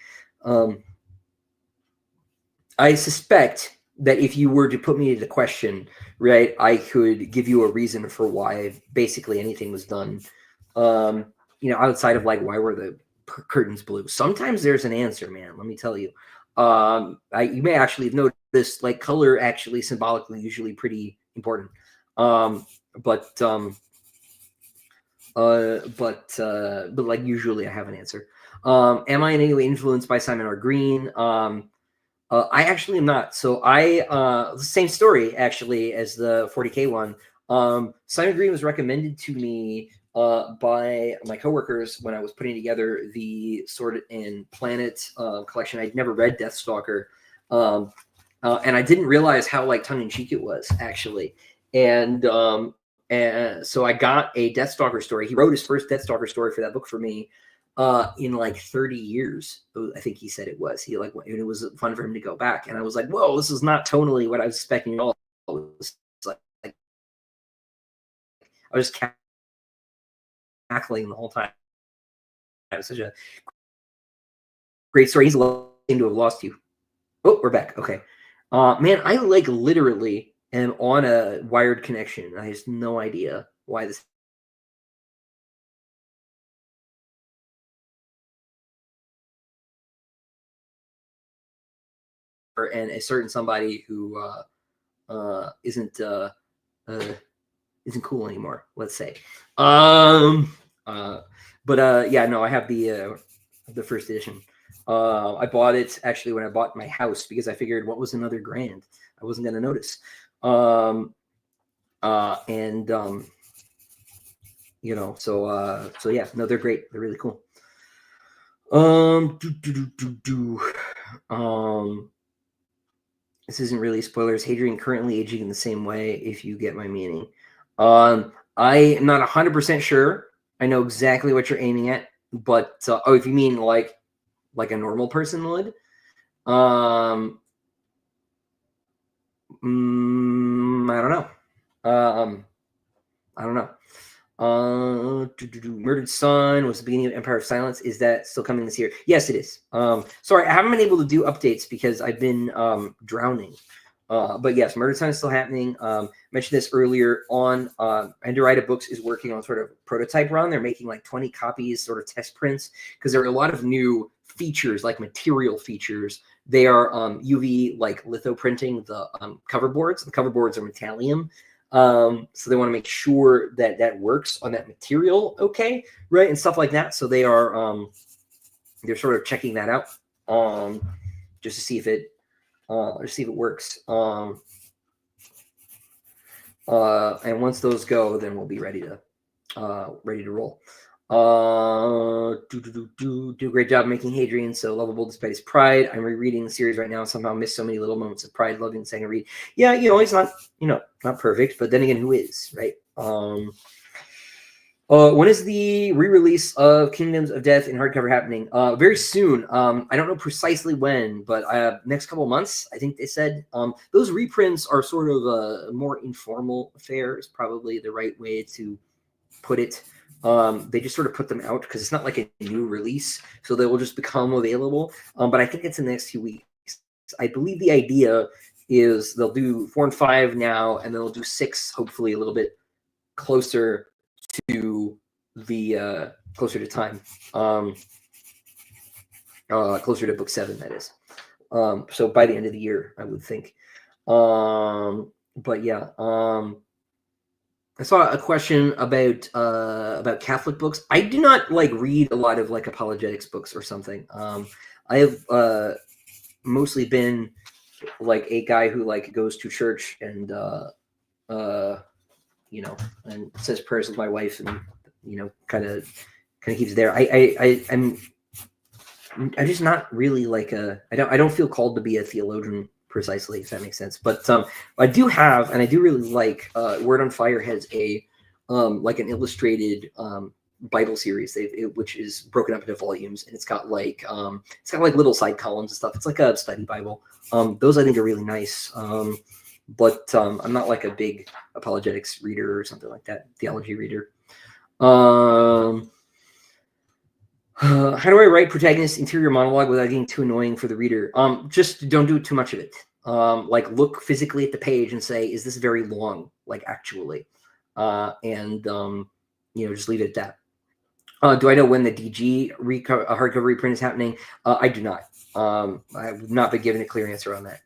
I suspect that if you were to put me to the question, right, I could give you a reason for why basically anything was done, outside of like, why were the curtains blue? Sometimes there's an answer, man, let me tell you. You may actually have noticed, like, color actually symbolically usually pretty important. But like usually I have an answer. Am I in any way influenced by Simon R. Green? I actually am not. So same story actually as the 40K one. Simon Green was recommended to me by my coworkers when I was putting together the Sword and Planet collection. I'd never read Deathstalker, and I didn't realize how like tongue-in-cheek it was actually. And so I got a Deathstalker story. He wrote his first Deathstalker story for that book for me in like 30 years. I think he said it was. And it was fun for him to go back. And I was like, whoa, this is not tonally what I was expecting at all. It was like I was just cackling the whole time. It was such a great story. He's seem to have lost you. Oh, we're back. Okay. Man, I like literally am on a wired connection. I have no idea why this. And a certain somebody who isn't cool anymore, let's say. Yeah, no, I have the first edition. I bought it actually when I bought my house because I figured what was another grand? I wasn't going to notice. So yeah, no, they're great. They're really cool. This isn't really spoilers. Hadrian currently aging in the same way, if you get my meaning. I am not 100% sure. I know exactly what you're aiming at, but oh, if you mean like a normal person would, I don't know. I don't know. Murdered Son was the beginning of Empire of Silence. Is that still coming this year? Yes, it is. Sorry, I haven't been able to do updates because I've been drowning. But yes, Murdered Son is still happening. Mentioned this earlier on. Books is working on sort of prototype run. They're making like 20 copies, sort of test prints, because there are a lot of new features, like material features. They are UV like litho printing the cover boards. The cover boards are metallium. So they want to make sure that that works on that material, okay, right, and stuff like that. So they are they're sort of checking that out, just to see if it works. And once those go, then we'll be ready to roll. Do a great job making Hadrian so lovable despite his pride. I'm rereading the series right now and somehow miss so many little moments of pride, loving and saying a read. Yeah, he's not, not perfect, but then again, who is, right? When is the re-release of Kingdoms of Death in hardcover happening? Very soon. I don't know precisely when, but next couple of months, I think they said. Those reprints are sort of a more informal affair, is probably the right way to put it. They just sort of put them out because it's not like a new release, so they will just become available. But I think it's in the next few weeks. I believe the idea is they'll do 4 and 5 now, and then they'll do 6, hopefully a little bit closer to the closer to time, closer to book 7, that is. So by the end of the year, I would think. But yeah. I saw a question about Catholic books. I do not read a lot of apologetics books or something. I have mostly been a guy who goes to church and and says prayers with my wife and kind of keeps there. I'm just not really I don't feel called to be a theologian precisely, if that makes sense. But I do have, and I do really like, Word on Fire has a an illustrated Bible series, which is broken up into volumes, and it's got little side columns and stuff. It's like a study Bible. Those I think are really nice. But I'm not a big apologetics reader or something like that, theology reader. How do I write protagonist interior monologue without getting too annoying for the reader? Just don't do too much of it. Look physically at the page and say, is this very long? Actually, and just leave it at that. Do I know when the DG hardcover reprint is happening? I do not. I have not been given a clear answer on that.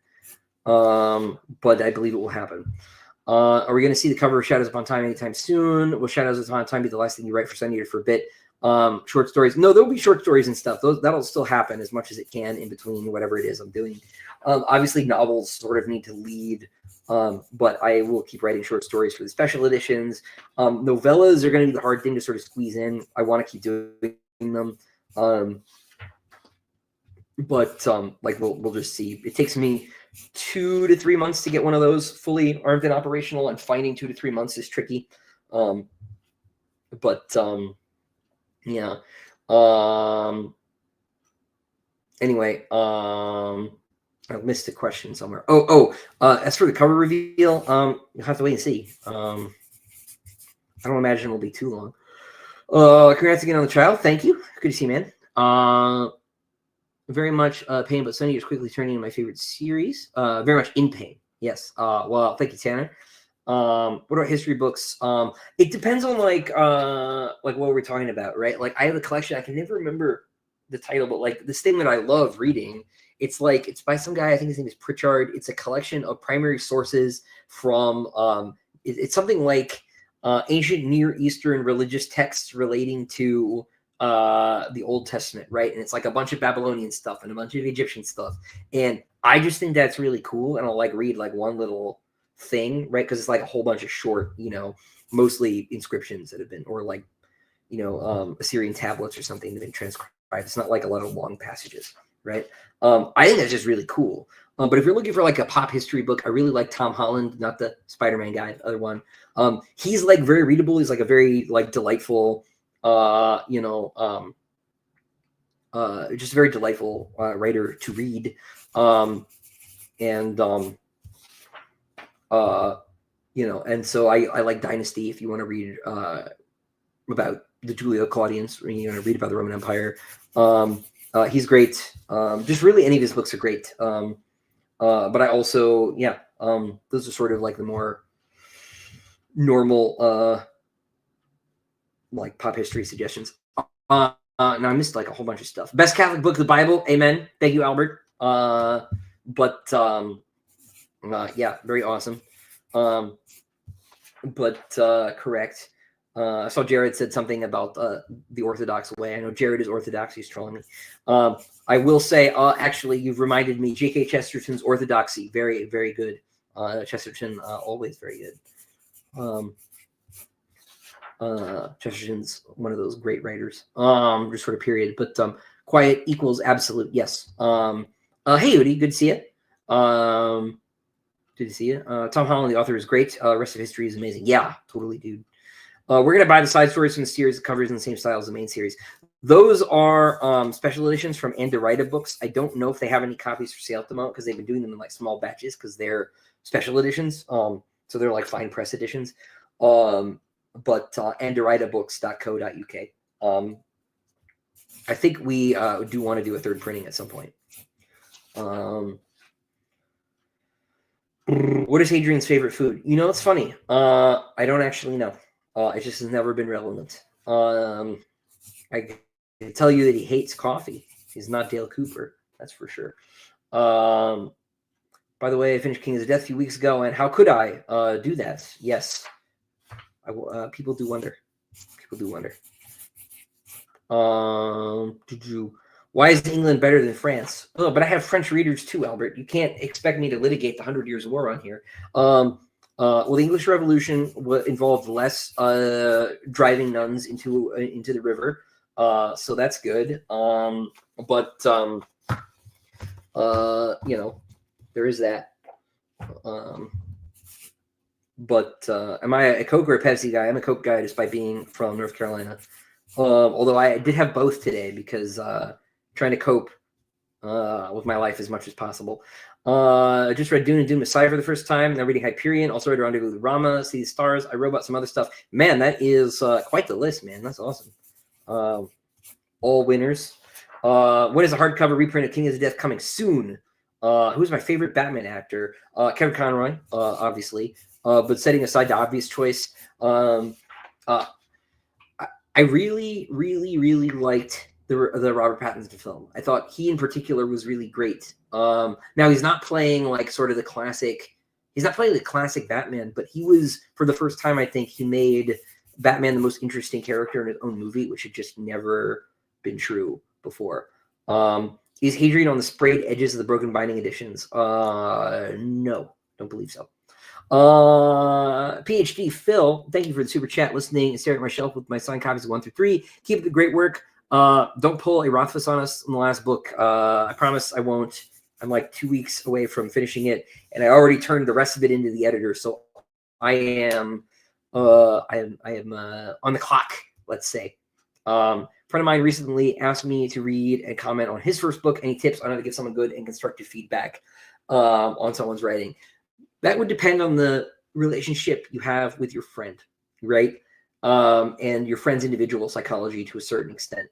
But I believe it will happen. Are we going to see the cover of Shadows Upon Time anytime soon? Will Shadows Upon Time be the last thing you write for Sun Eater for a bit? Short stories. No, there'll be short stories and stuff. That'll still happen as much as it can in between whatever it is I'm doing. Obviously, novels sort of need to lead, but I will keep writing short stories for the special editions. Novellas are going to be the hard thing to sort of squeeze in. I want to keep doing them. But we'll just see. It takes me 2 to 3 months to get one of those fully armed and operational, and finding 2 to 3 months is tricky. Yeah. Anyway, I missed a question somewhere. As for the cover reveal, you'll have to wait and see. I don't imagine it'll be too long. Congrats again on the trial. Thank you. Good to see you, man. Very much pain, but Sunny is quickly turning into my favorite series. Very much in pain. Yes. Well, thank you, Tanner. What about history books? It depends on what we're talking about, right? I have a collection. I can never remember the title, but this thing that I love reading, it's by some guy. I think his name is Pritchard. It's a collection of primary sources from it's something like ancient Near Eastern religious texts relating to the Old Testament, right? And it's a bunch of Babylonian stuff and a bunch of Egyptian stuff, and I just think that's really cool. And I'll read one little thing, right? Because it's a whole bunch of short, mostly inscriptions that have been, or Assyrian tablets or something that have been transcribed. It's not a lot of long passages, right? I think that's just really cool. But if you're looking for like a pop history book, I really like Tom Holland, not the Spider-Man guy, the other one. He's like very readable. He's like a very like delightful, just a very delightful writer to read. And so I like Dynasty. If you want to read about the Julio Claudians, or you want to read about the Roman Empire, he's great. Just really any of his books are great. But I also, those are sort of like the more normal, like pop history suggestions. Now I missed like a whole bunch of stuff. Best Catholic book, the Bible. Amen. Thank you, Albert. Very awesome. Correct. I saw Jared said something about the Orthodox way. I know Jared is Orthodox. He's trolling me. I will say, actually, you've reminded me, G.K. Chesterton's Orthodoxy, very, very good. Chesterton, always very good. Chesterton's one of those great writers, just sort of period. But quiet equals absolute, yes. Hey, Udi, good to see you. Good to see you. Tom Holland, the author, is great. Rest of History is amazing. Yeah, totally, dude. We're going to buy the side stories from the series that covers in the same style as the main series. Those are special editions from Anderida Books. I don't know if they have any copies for sale at the moment because they've been doing them in like small batches because they're special editions. So they're like fine press editions. But anderidabooks.co.uk. I think we do want to do a third printing at some point. What is Hadrian's favorite food? You know, it's funny. I don't actually know. It just has never been relevant. I can tell you that he hates coffee. He's not Dale Cooper, that's for sure. By the way, I finished King of the Death a few weeks ago, and how could I do that? Yes. People do wonder. People do wonder. Why is England better than France? Oh, but I have French readers too, Albert. You can't expect me to litigate the 100 Years' War on here. Well, the English Revolution involved less driving nuns into the river, so that's good. There is that. Am I a Coke or a Pepsi guy? I'm a Coke guy just by being from North Carolina. Although I did have both today because trying to cope with my life as much as possible. I just read Dune and Dune Messiah for the first time. Now reading Hyperion. Also read Rendezvous with Rama, See the Stars. I wrote about some other stuff. Man, that is quite the list, man. That's awesome. All winners. When is a hardcover reprint of King of the Death coming soon? Who's my favorite Batman actor? Kevin Conroy, obviously. But setting aside the obvious choice, I really, really, really liked the Robert Pattinson film. I thought he in particular was really great. Now he's not playing like sort of the classic. He's not playing the classic Batman, but he was, for the first time, I think he made Batman the most interesting character in his own movie, which had just never been true before. Is Hadrian on the sprayed edges of the broken binding editions? No, don't believe so. PhD Phil, thank you for the super chat. Listening and staring at my shelf with my signed copies of 1 through 3. Keep up the great work. Don't pull a Rothfuss on us in the last book. I promise I won't. I'm like 2 weeks away from finishing it, and I already turned the rest of it into the editor. So I am on the clock, let's say. A friend of mine recently asked me to read and comment on his first book. Any tips on how to give someone good and constructive feedback on someone's writing? That would depend on the relationship you have with your friend, right? And your friend's individual psychology to a certain extent.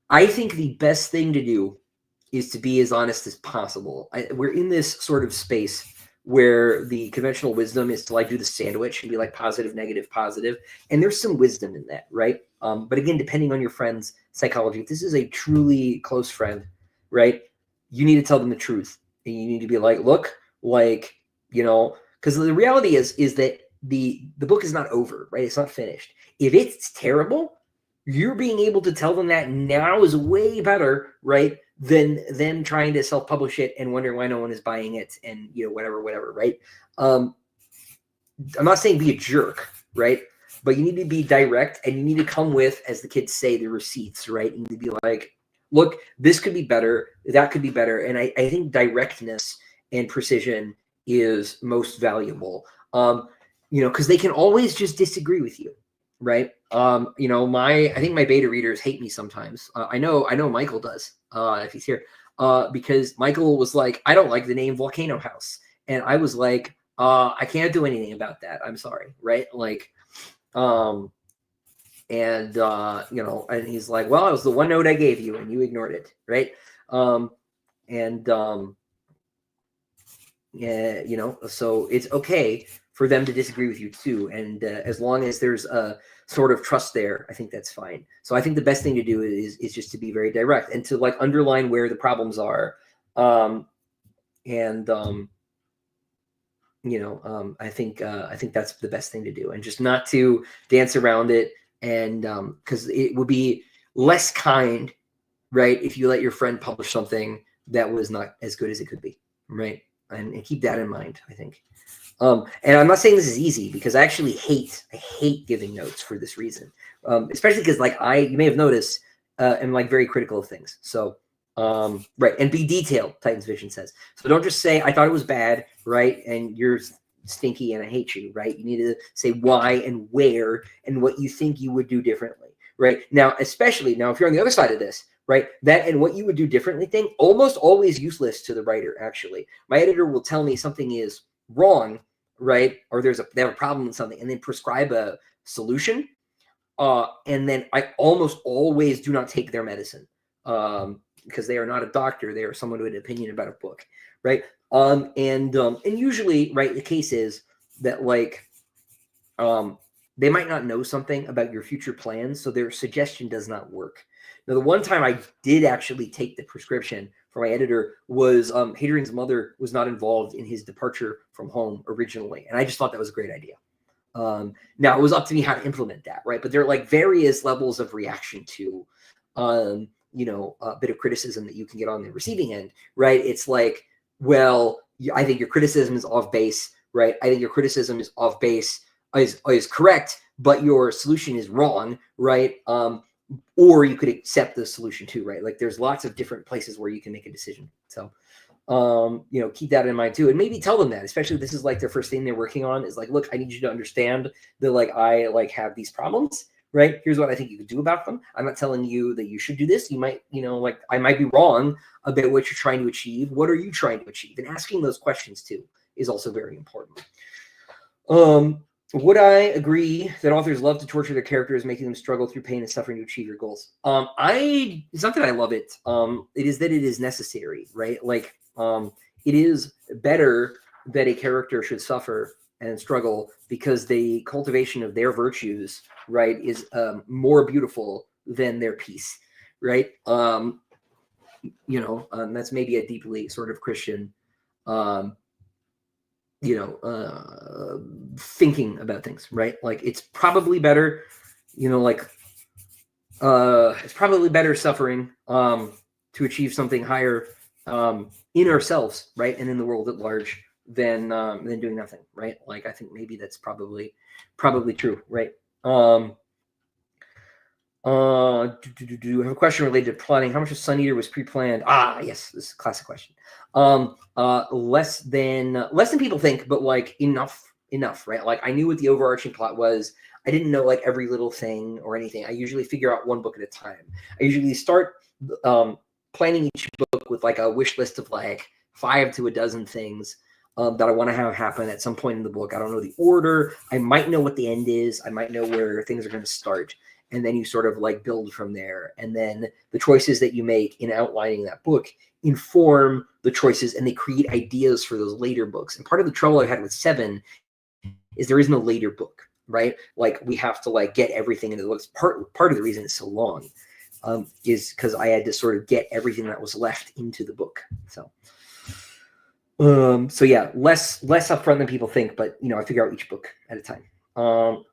I think the best thing to do is to be as honest as possible. We're in this sort of space where the conventional wisdom is to like do the sandwich and be like positive, negative, positive. And there's some wisdom in that, right? But again, depending on your friend's psychology, if this is a truly close friend, right? You need to tell them the truth. And you need to be like, look, like, you know, because the reality is that the book is not over, right? It's not finished. If it's terrible, you're being able to tell them that now is way better, right? Than them trying to self-publish it and wondering why no one is buying it and, you know, whatever, right? I'm not saying be a jerk, right? But you need to be direct and you need to come with, as the kids say, the receipts, right? You need to be like, look, this could be better, that could be better. And I think directness and precision is most valuable. Because they can always just disagree with you, right? I think my beta readers hate me sometimes. I know Michael does, if he's here, because Michael was like, I don't like the name Volcano House, and I was like, I can't do anything about that. I'm sorry, right? Like, and he's like, well, it was the one note I gave you, and you ignored it, right? So it's okay for them to disagree with you too, and as long as there's a sort of trust there, I think that's fine. So I think the best thing to do is just to be very direct and to like underline where the problems are, I think that's the best thing to do, and just not to dance around it, and because it would be less kind, right, if you let your friend publish something that was not as good as it could be, right? And keep that in mind, I think. And I'm not saying this is easy, because I actually hate giving notes for this reason, especially because like you may have noticed, am like very critical of things. So right, and be detailed, Titan's Vision says. So don't just say I thought it was bad, right, and you're stinky and I hate you, right? You need to say why and where and what you think you would do differently, right? Now, especially now, if you're on the other side of this, right, that and what you would do differently thing almost always useless to the writer. Actually, my editor will tell me something is wrong, right, or they have a problem with something, and then prescribe a solution, and then I almost always do not take their medicine, because they are not a doctor. They are someone with an opinion about a book, right? And usually, right, the case is that like they might not know something about your future plans, so their suggestion does not work. Now, the one time I did actually take the prescription for my editor was Hadrian's mother was not involved in his departure from home originally, and I just thought that was a great idea. Now, it was up to me how to implement that, right? But there are like various levels of reaction to, a bit of criticism that you can get on the receiving end, right? It's like, well, I think your criticism is off base, right? I think your criticism is off base, is correct, but your solution is wrong, right? Or you could accept the solution too, right? Like there's lots of different places where you can make a decision. So, keep that in mind too, and maybe tell them that, especially if this is like their first thing they're working on, is like, look, I need you to understand that like I like have these problems, right? Here's what I think you could do about them. I'm not telling you that you should do this. You might, like I might be wrong about what you're trying to achieve. What are you trying to achieve? And asking those questions too is also very important. Would I agree that authors love to torture their characters, making them struggle through pain and suffering to achieve your goals? It's not that I love it. It is that it is necessary, right? Like, it is better that a character should suffer and struggle, because the cultivation of their virtues, right, is more beautiful than their peace, right? That's maybe a deeply sort of Christian, thinking about things, right? Like it's probably better, it's probably better suffering to achieve something higher in ourselves, right, and in the world at large than doing nothing, right? Like I think maybe that's probably true, right? I have a question related to plotting. How much of Sun Eater was pre-planned? Yes, this is a classic question. Less than people think, but like enough, right? Like I knew what the overarching plot was. I didn't know like every little thing or anything. I usually figure out one book at a time. I usually start planning each book with like a wish list of like 5 to a dozen things that I want to have happen at some point in the book. I don't know the order. I might know what the end is. I might know where things are going to start. And then you sort of like build from there. And then the choices that you make in outlining that book inform the choices, and they create ideas for those later books. And part of the trouble I had with 7 is there is no later book, right? Like we have to like get everything into the books. Part of the reason it's so long is because I had to sort of get everything that was left into the book. So yeah, less upfront than people think, but I figure out each book at a time. Darker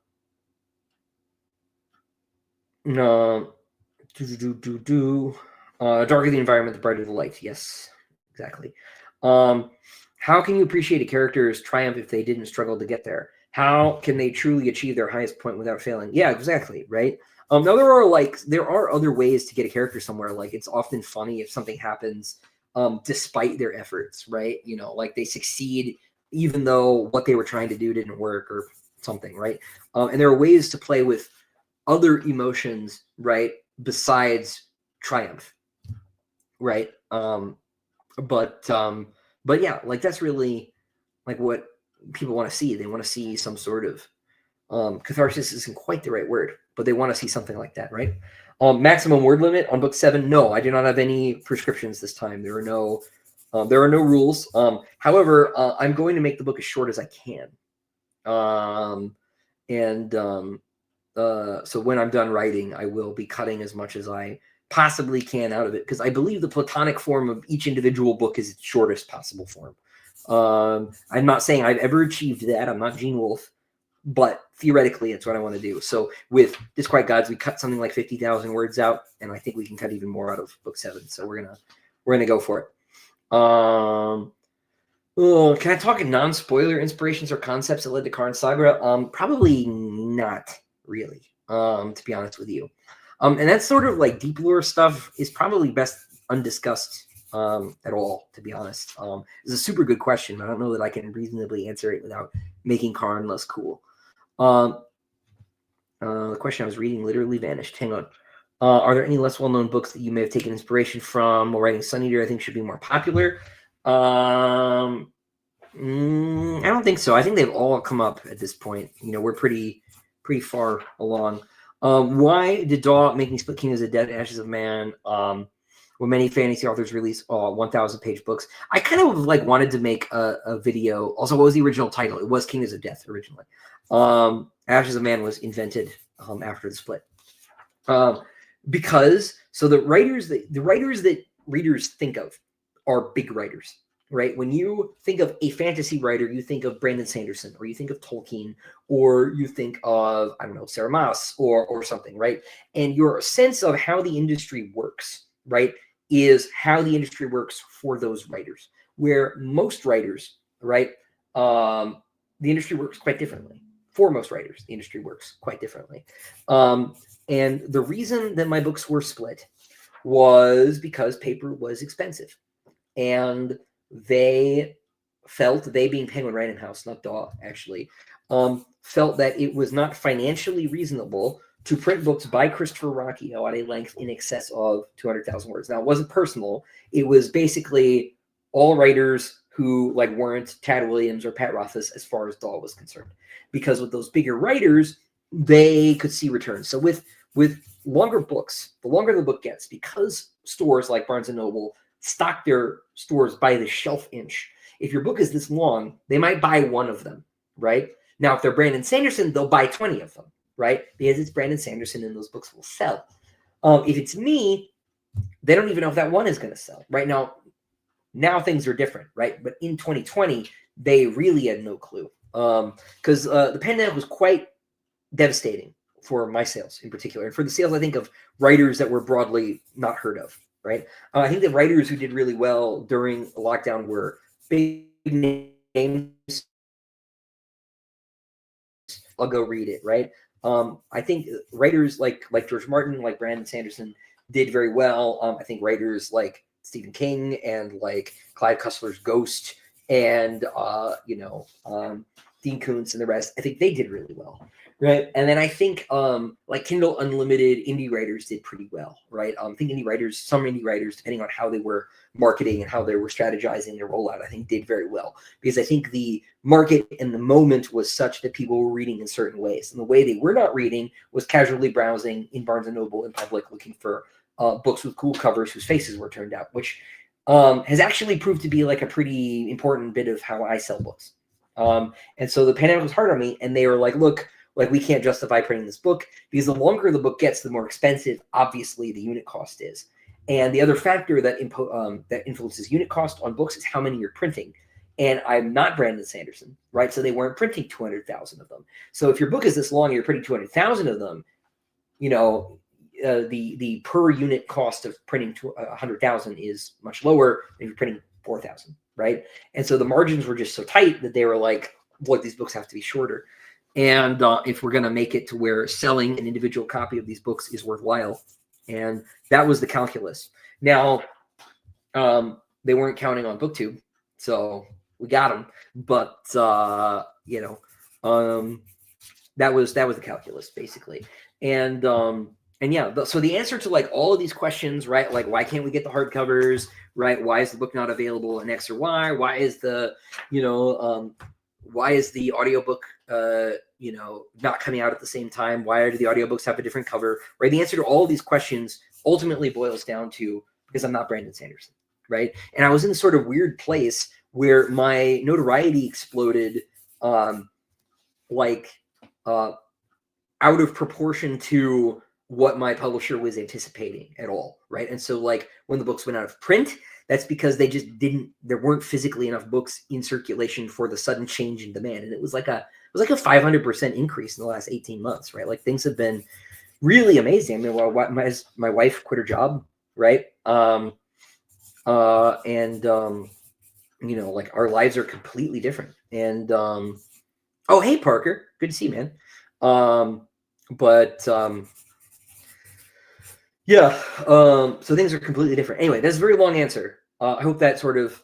the environment, the brighter the light. Yes, exactly. How can you appreciate a character's triumph if they didn't struggle to get there? How can they truly achieve their highest point without failing? Yeah, exactly, right? Now there are other ways to get a character somewhere. Like it's often funny if something happens despite their efforts, right? You know, like they succeed even though what they were trying to do didn't work or something, right? And there are ways to play with other emotions, right, besides triumph, right? But yeah, like that's really like what people want to see. They want to see some sort of catharsis isn't quite the right word, but they want to see something like that, right? Maximum word limit on book 7. No, I do not have any prescriptions this time. There are no rules. However, I'm going to make the book as short as I can. So when I'm done writing, I will be cutting as much as I possibly can out of it, because I believe the platonic form of each individual book is its shortest possible form. I'm not saying I've ever achieved that. I'm not Gene Wolfe, but theoretically, it's what I want to do. So with Disquiet Gods, we cut something like 50,000 words out, and I think we can cut even more out of book 7. So we're gonna go for it. Can I talk non-spoiler inspirations or concepts that led to Karn Saga? Probably not really, to be honest with you. And that sort of like deep lore stuff is probably best undiscussed at all, to be honest. It's a super good question. I don't know that I can reasonably answer it without making Karn less cool. The question I was reading literally vanished. Hang on. Are there any less well-known books that you may have taken inspiration from while writing Sun Eater? I think should be more popular. I don't think so. I think they've all come up at this point. You know, we're pretty far along. Why did Daw make me split Kingdoms of Death, Ashes of Man? When many fantasy authors release 1,000-page books, I kind of like wanted to make a video. Also, what was the original title? It was Kingdoms of Death originally. Ashes of Man was invented after the split. Because so the writers that readers think of are big writers, right? When you think of a fantasy writer, you think of Brandon Sanderson, or you think of Tolkien, or you think of, I don't know, Sarah Maas or something, right? And your sense of how the industry works, right, is how the industry works for those writers. Where most writers, right, the industry works quite differently. For most writers, the industry works quite differently. And the reason that my books were split was because paper was expensive. And they being Penguin Random House, not Daw, actually, felt that it was not financially reasonable to print books by Christopher Ruocchio at a length in excess of 200,000 words. Now, it wasn't personal. It was basically all writers who like weren't Tad Williams or Pat Rothfuss as far as Daw was concerned. Because with those bigger writers, they could see returns. So with longer books, the longer the book gets, because stores like Barnes & Noble stock their stores by the shelf inch. If your book is this long, they might buy one of them, right? Now, if they're Brandon Sanderson, they'll buy 20 of them, right? Because it's Brandon Sanderson and those books will sell. If it's me, they don't even know if that one is going to sell. Right now things are different, right? But in 2020, they really had no clue. Because the pandemic was quite devastating for my sales in particular, and for the sales, I think, of writers that were broadly not heard of, right? I think the writers who did really well during lockdown were big names. I'll go read it, right? I think writers like George Martin, like Brandon Sanderson, did very well. I think writers like Stephen King and like Clive Cussler's Ghost and Dean Koontz and the rest, I think they did really well, right? And then I think like Kindle Unlimited indie writers did pretty well, right? I think some indie writers, depending on how they were marketing and how they were strategizing their rollout, I think did very well, because I think the market and the moment was such that people were reading in certain ways, and the way they were not reading was casually browsing in Barnes & Noble in public, looking for books with cool covers whose faces were turned out, which has actually proved to be like a pretty important bit of how I sell books. And so the pandemic was hard on me, and they were like, look, like we can't justify printing this book, because the longer the book gets, the more expensive, obviously, the unit cost is. And the other factor that influences unit cost on books is how many you're printing. And I'm not Brandon Sanderson, right? So they weren't printing 200,000 of them. So if your book is this long and you're printing 200,000 of them, the per unit cost of printing 100,000 is much lower than if you're printing 4,000, right? And so the margins were just so tight that they were like, look, these books have to be shorter. And if we're going to make it to where selling an individual copy of these books is worthwhile. And that was the calculus. Now, they weren't counting on BookTube, so we got them. But you know, that was the calculus basically. And yeah, so the answer to like all of these questions, right? Like, why can't we get the hardcovers, right? Why is the book not available in X or Y? Why is the, why is the audiobook, not coming out at the same time? Why do the audiobooks have a different cover, right? The answer to all of these questions ultimately boils down to, because I'm not Brandon Sanderson, right? And I was in this sort of weird place where my notoriety exploded, out of proportion to what my publisher was anticipating at all, right? And so like when the books went out of print, that's because they just there weren't physically enough books in circulation for the sudden change in demand. And it was like a 500% increase in the last 18 months, right? Like things have been really amazing. I mean, well, my wife quit her job, right? Like our lives are completely different. And oh, hey Parker, good to see you, man. So things are completely different. Anyway, that's a very long answer. I hope that sort of,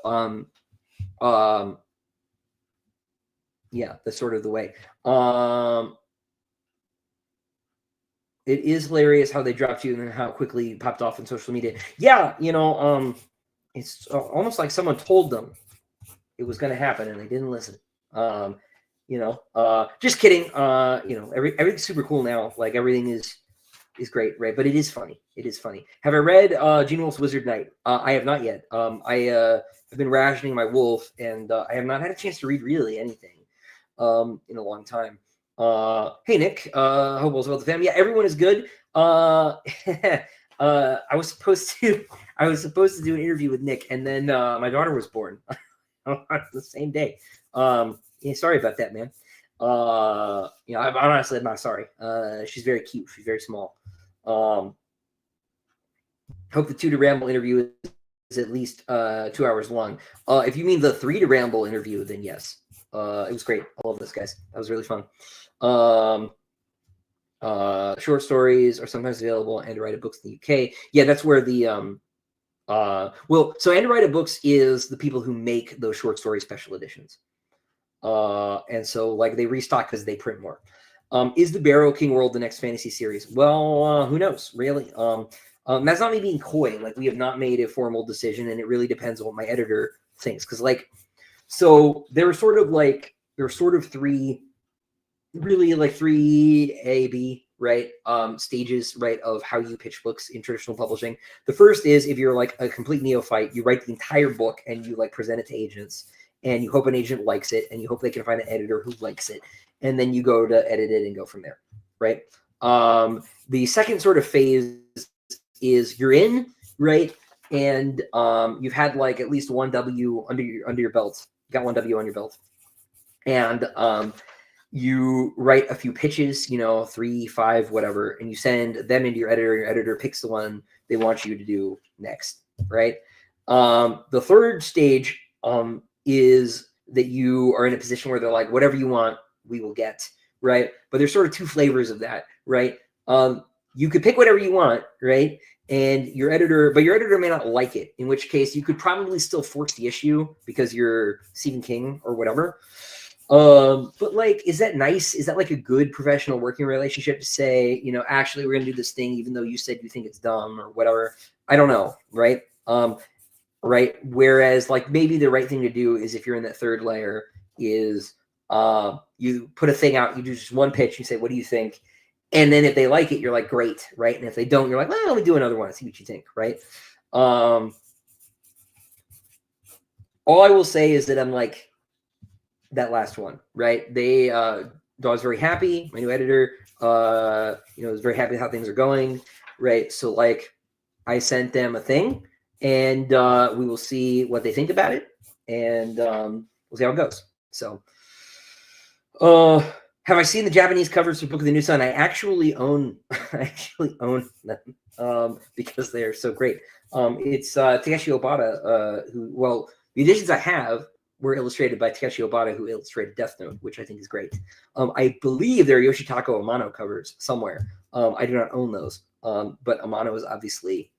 that's sort of the way. It is hilarious how they dropped you and then how quickly you popped off on social media. Yeah, it's almost like someone told them it was going to happen and they didn't listen. Just kidding. Everything's super cool now. Like everything is great, right? But it is funny. It is funny. Have I read Gene Wolfe's Wizard Knight? I have not yet. I have been rationing my wolf, and I have not had a chance to read really anything in a long time. Hey Nick, hope all's well with the family. Yeah, everyone is good. I was supposed to do an interview with Nick, and then my daughter was born on the same day. Yeah, sorry about that, man. I'm honestly not sorry. She's very cute. She's very small. Hope the 2 to Ramble interview is at least 2 hours long. If you mean the 3 to Ramble interview, then yes. It was great. I love this, guys. That was really fun. Short stories are sometimes available on Android Books in the UK. Yeah, that's where the so Android Books is the people who make those short story special editions. And so like they restock because they print more. Is the Barrow King world the next fantasy series? Well, who knows, really? That's not me being coy. Like we have not made a formal decision, and it really depends on what my editor thinks. Because so there were sort of 3 A, B, right? Stages, right, of how you pitch books in traditional publishing. The first is if you're like a complete neophyte, you write the entire book and you like present it to agents. And you hope an agent likes it, and you hope they can find an editor who likes it, and then you go to edit it and go from there, right? The second sort of phase is you're in, right, and you've had like at least 1 W under your belt. You got 1 W on your belt, and you write a few pitches, 3, 5, whatever, and you send them into your editor. Your editor picks the one they want you to do next, right? The third stage is that you are in a position where they're like, whatever you want, we will get, right? But there's sort of 2 flavors of that, right? You could pick whatever you want, right? And your editor may not like it, in which case you could probably still force the issue because you're Stephen King or whatever. But like, is that nice? Is that like a good professional working relationship to say, actually we're going to do this thing, even though you said you think it's dumb or whatever? I don't know, right? Right. Whereas like maybe the right thing to do is if you're in that third layer is you put a thing out, you do just 1 pitch, you say, what do you think? And then if they like it, you're like, great. Right. And if they don't, you're like, well, let me do another one and see what you think. Right. All I will say is that I'm like that last one. Right. I was very happy. My new editor, was very happy how things are going. Right. So like I sent them a thing. And we will see what they think about it, and we'll see how it goes. So, have I seen the Japanese covers for Book of the New Sun? I actually own them because they are so great. It's Takeshi Obata, the editions I have were illustrated by Takeshi Obata, who illustrated Death Note, which I think is great. I believe there are Yoshitaka Amano covers somewhere. I do not own those, but Amano is obviously,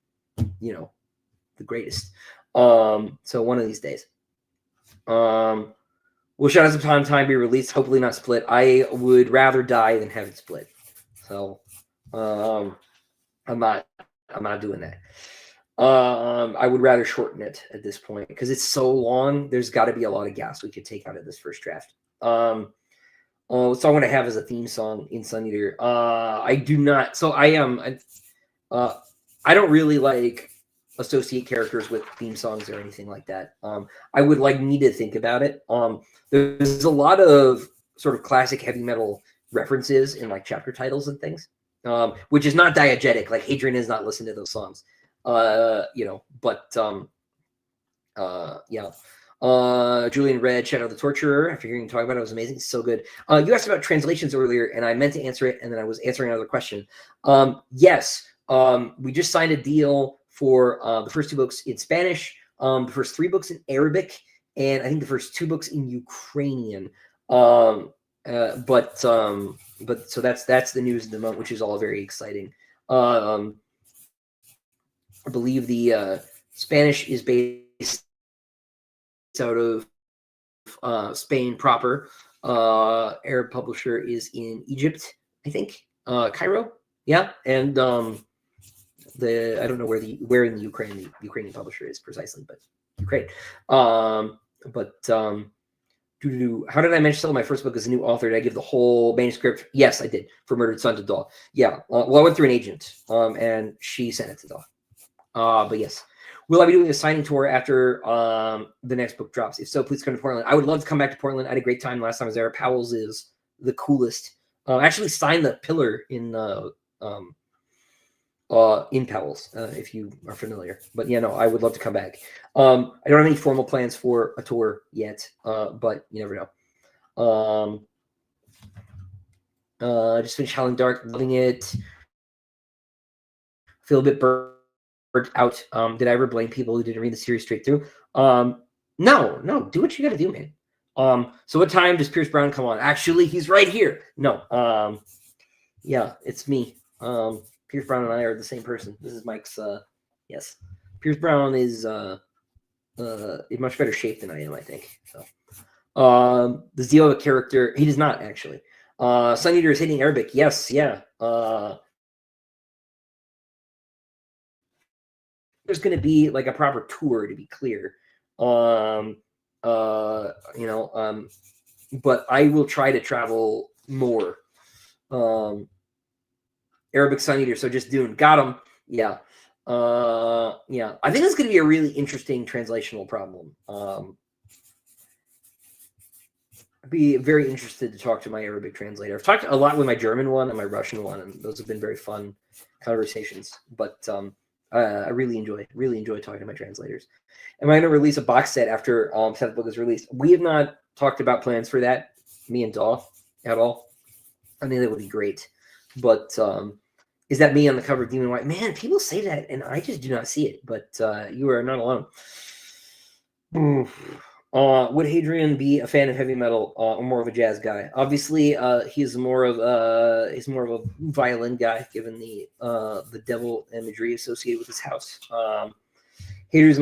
the greatest. So one of these days. Will Shadows of Time be released? Hopefully not split. I would rather die than have it split. So I'm not doing that. I would rather shorten it at this point because it's so long. There's got to be a lot of gas we could take out of this first draft. What song would I have as a theme song in Sun Eater? I do not. So I am. I don't really like associate characters with theme songs or anything like that. I would need to think about it. There's a lot of sort of classic heavy metal references in chapter titles and things, which is not diegetic. Like Hadrian has not listened to those songs, but yeah. Julian read Shadow of the Torturer. After hearing you talk about it, it was amazing. It's so good. You asked about translations earlier, and I meant to answer it, and then I was answering another question. Yes, we just signed a deal for the first 2 books in Spanish, the first 3 books in Arabic, and I think the first 2 books in Ukrainian. But so that's the news of the month, which is all very exciting. I believe the Spanish is based out of Spain proper. Arab publisher is in Egypt, I think, Cairo. Yeah, and I don't know where in the Ukrainian publisher is precisely, but Ukraine. How did I mention my first book as a new author? Did I give the whole manuscript? Yes, I did, for Murdered Son to Daw. Yeah, well, I went through an agent, and she sent it to Daw. But yes. Will I be doing a signing tour after the next book drops? If so, please come to Portland. I would love to come back to Portland. I had a great time last time I was there. Powell's is the coolest. I actually signed the pillar in Powell's, if you are familiar. But yeah, no, I would love to come back. I don't have any formal plans for a tour yet, but you never know. Just finished Howling Dark, loving it. Feel a bit burnt out. Did I ever blame people who didn't read the series straight through? No, do what you got to do, man. So what time does Pierce Brown come on? Actually, he's right here. No, yeah, it's me. Pierce Brown and I are the same person. This is Mike's. Yes, Pierce Brown is in much better shape than I am, I think. So, does Dio have a character? He does not actually. Sun Eater is hitting Arabic. Yes, yeah. There's going to be a proper tour, to be clear. But I will try to travel more. Arabic Sun Eater, so just Dune. Got him. Yeah. Yeah. I think that's going to be a really interesting translational problem. I'd be very interested to talk to my Arabic translator. I've talked a lot with my German one and my Russian one, and those have been very fun conversations. But I really enjoy talking to my translators. Am I going to release a box set after 7th book is released? We have not talked about plans for that, me and Daw, at all. I think that would be great. But is that me on the cover of Demon White? Man, people say that, and I just do not see it. But you are not alone. Would Hadrian be a fan of heavy metal or more of a jazz guy? Obviously, he's more of a violin guy, given the devil imagery associated with his house. Hadrian's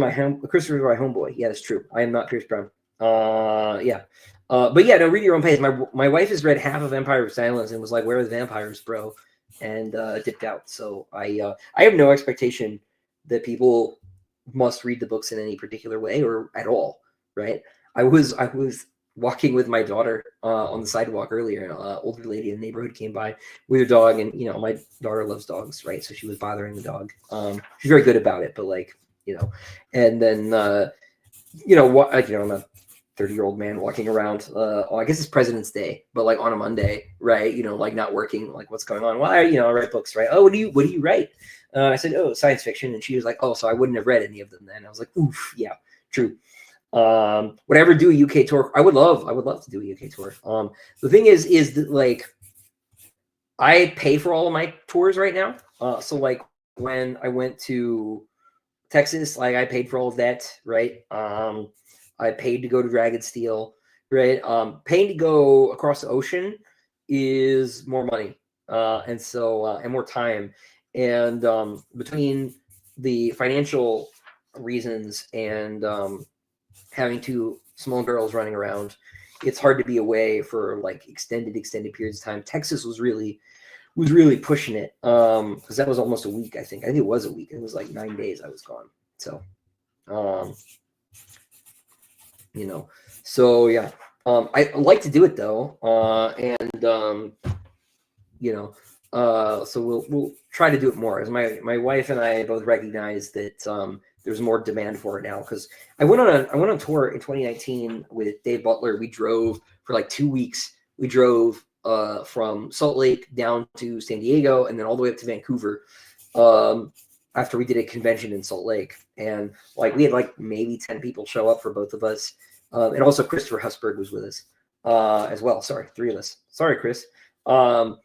Christopher's my homeboy. Yeah, that's true. I am not Pierce Brown. Yeah. But yeah, no, read your own pace. My wife has read half of Empire of Silence and was like, "Where are the vampires, bro?" And dipped out. So I have no expectation that people must read the books in any particular way or at all. Right. I was walking with my daughter on the sidewalk earlier. An older lady in the neighborhood came by with her dog, and my daughter loves dogs, right? So she was bothering the dog. She's very good about it, but and then I'm a 30-year-old man walking around. I guess it's President's Day, but on a Monday, right? Not working. What's going on? Well, I write books, right? Oh, what do you write? I said, oh, science fiction, and she was like, oh, so I wouldn't have read any of them then. I was like, oof, yeah, true. Would I ever do a UK tour? I would love to do a UK tour. The thing is that I pay for all of my tours right now. So when I went to Texas, I paid for all of that, right? I paid to go to Dragonsteel, right? Paying to go across the ocean is more money, and more time. And between the financial reasons and having two small girls running around, it's hard to be away for like extended periods of time. Texas was really pushing it, because that was almost a week. I think it was a week. It was like 9 days I was gone. So so yeah, I like to do it though, so we'll try to do it more, as my wife and I both recognize that there's more demand for it now, because I went on tour in 2019 with Dave Butler. We drove for like 2 weeks. We drove from Salt Lake down to San Diego and then all the way up to Vancouver, after we did a convention in Salt Lake. And like we had like maybe 10 people show up for both of us, and also Christopher Husberg was with us as well. Sorry, 3 of us. Sorry, Chris. And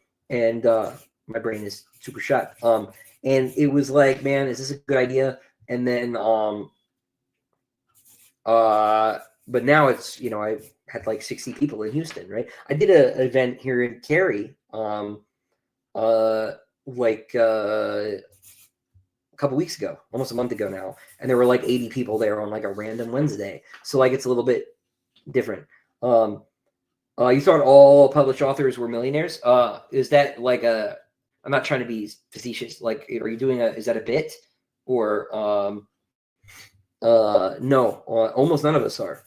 my brain is super shot. And it was like, man, is this a good idea? And then but now it's, I had like 60 people in Houston, right? I did an event here in Cary a couple weeks ago, almost a month ago now, and there were like 80 people there on like a random Wednesday. So like it's a little bit different. You thought all published authors were millionaires? Is that like I'm not trying to be facetious. Like, are you doing is that a bit? Or no, almost none of us are.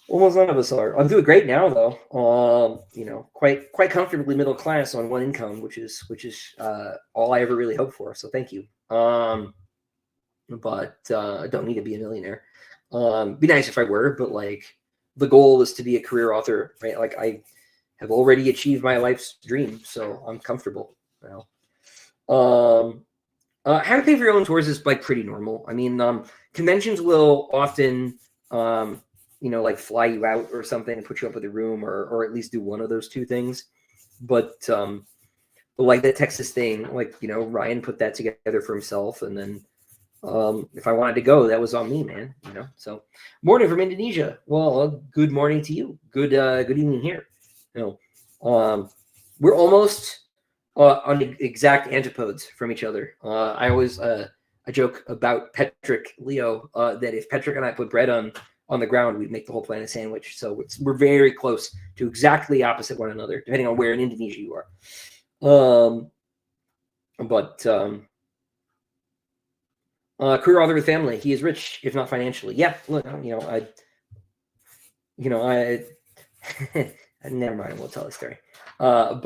Almost none of us are. I'm doing great now though. Quite comfortably middle class on one income, which is all I ever really hoped for. So thank you. But I don't need to be a millionaire. Be nice if I were, but like the goal is to be a career author, right? Like I have already achieved my life's dream, so I'm comfortable now. How to pay for your own tours is like pretty normal. I mean, conventions will often, like fly you out or something and put you up with a room, or at least do one of those two things. But like the Texas thing, like, Ryan put that together for himself. And then if I wanted to go, that was on me, man. So morning from Indonesia. Well, good morning to you. Good evening here. We're almost on exact antipodes from each other. I always I joke about Patrick Leo that if Patrick and I put bread on the ground, we'd make the whole planet a sandwich. So we're very close to exactly opposite one another, depending on where in Indonesia you are. Career author with family. He is rich, if not financially. Yeah, look, I never mind. We'll tell the story. Yeah.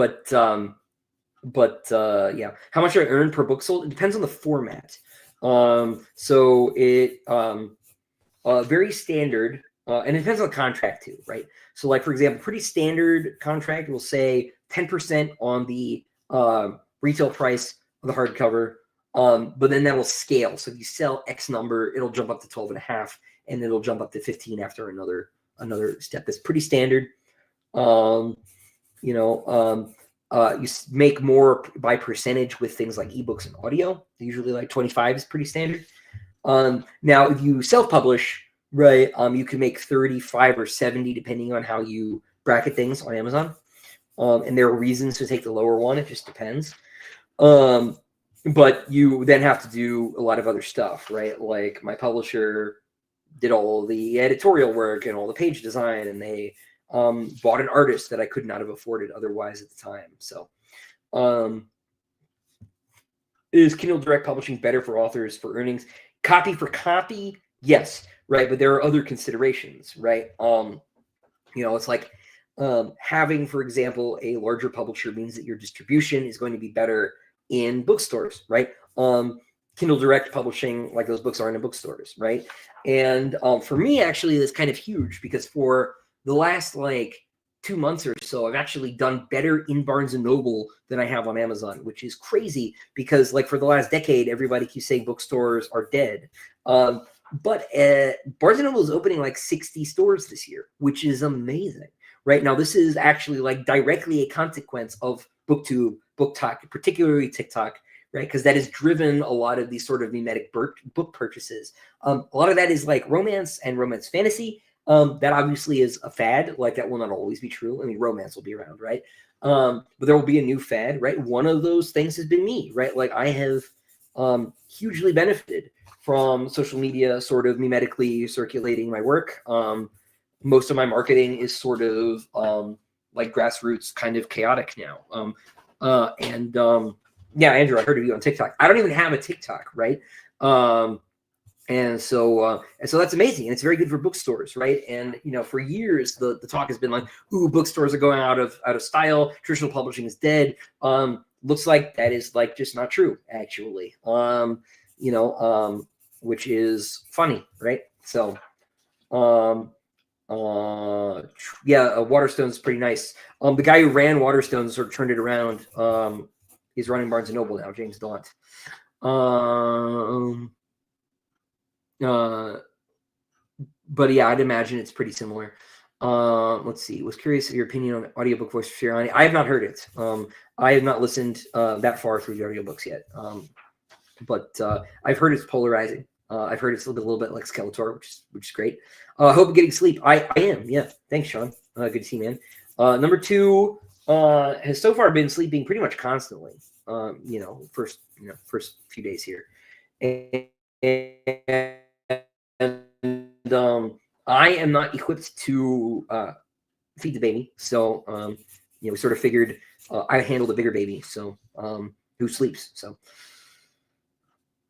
How much do I earn per book sold? It depends on the format. So it very standard, and it depends on the contract too, right? So like, for example, pretty standard contract will say 10% on the retail price of the hardcover, but then that will scale. So if you sell X number, it'll jump up to 12.5, and it'll jump up to 15 after another step. That's pretty standard. You make more by percentage with things like ebooks and audio. Usually like 25 is pretty standard. Now, if you self-publish, right, you can make 35 or 70 depending on how you bracket things on Amazon. And there are reasons to take the lower one. It just depends. But you then have to do a lot of other stuff, right? Like my publisher did all the editorial work and all the page design, and they bought an artist that I could not have afforded otherwise at the time. So is Kindle Direct Publishing better for authors for earnings? Copy for copy, yes, right? But there are other considerations, right? It's like having, for example, a larger publisher means that your distribution is going to be better in bookstores, right? Kindle Direct Publishing, like those books aren't in bookstores, right? And for me, actually, that's kind of huge, because for the last like 2 months or so, I've actually done better in Barnes & Noble than I have on Amazon, which is crazy, because like for the last decade, everybody keeps saying bookstores are dead. But Barnes & Noble is opening like 60 stores this year, which is amazing. Right now, this is actually like directly a consequence of BookTube, BookTok, particularly TikTok, right? Because that has driven a lot of these sort of mimetic book purchases. A lot of that is like romance and romance fantasy. That obviously is a fad. Like that will not always be true. I mean, romance will be around, right? But there will be a new fad, right? One of those things has been me, right? Like I have hugely benefited from social media, sort of mimetically circulating my work. Most of my marketing is sort of like grassroots, kind of chaotic now. Yeah, Andrew, I heard of you on TikTok. I don't even have a TikTok, right? And so that's amazing, and it's very good for bookstores, right? And for years the talk has been like, ooh, bookstores are going out of style, traditional publishing is dead. Looks like that is like just not true, actually. Which is funny, right? So yeah, Waterstone's pretty nice. The guy who ran Waterstone sort of turned it around. He's running Barnes and Noble now, James Daunt. But yeah, I'd imagine it's pretty similar. Let's see. Was curious of your opinion on audiobook voice for Shirani. I have not heard it. I have not listened that far through the audiobooks yet. But I've heard it's polarizing. I've heard it's a little bit like Skeletor, which is great. I hope you're getting sleep. I am. Yeah. Thanks, Sean. Good to see you, man. Number 2 has so far been sleeping pretty much constantly. First few days here. And I am not equipped to feed the baby, so we sort of figured I handle the bigger baby, so who sleeps. So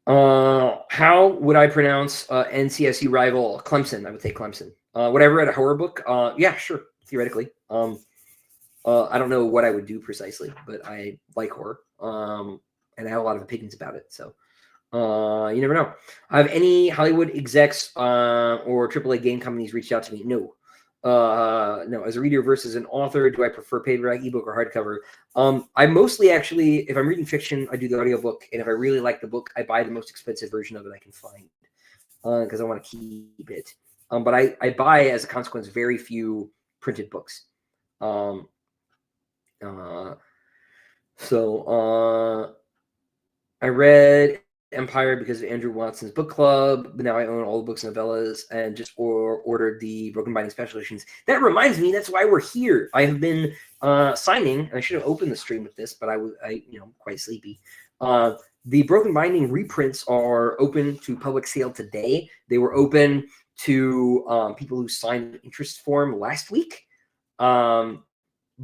how would I pronounce NCSU rival Clemson? I would say Clemson. Would I read a horror book? Yeah, sure, theoretically. I don't know what I would do precisely, but I like horror, and I have a lot of opinions about it. So you never know. Have any Hollywood execs or AAA game companies reached out to me? No. No. As a reader versus an author, do I prefer paperback, ebook, or hardcover? I mostly actually, if I'm reading fiction, I do the audiobook, and if I really like the book, I buy the most expensive version of it I can find because I want to keep it. But I buy, as a consequence, very few printed books. I read Empire because of Andrew Watson's book club, but now I own all the books and novellas and just ordered the Broken Binding special editions. That reminds me, that's why we're here. I have been signing, and I should have opened the stream with this, but I quite sleepy. The Broken Binding reprints are open to public sale today. They were open to people who signed an interest form last week.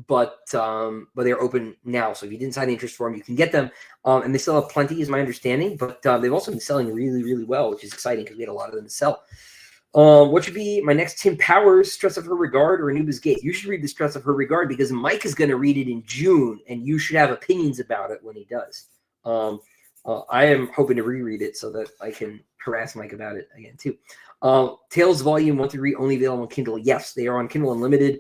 But they're open now. So if you didn't sign the interest form, you can get them. And they still have plenty, is my understanding. But they've also been selling really, really well, which is exciting because we had a lot of them to sell. What should be my next Tim Powers, Stress of Her Regard, or Anubis Gate? You should read the Stress of Her Regard because Mike is going to read it in June, and you should have opinions about it when he does. I am hoping to reread it so that I can harass Mike about it again, too. Tales Volume 1 through 3 only available on Kindle. Yes, they are on Kindle Unlimited.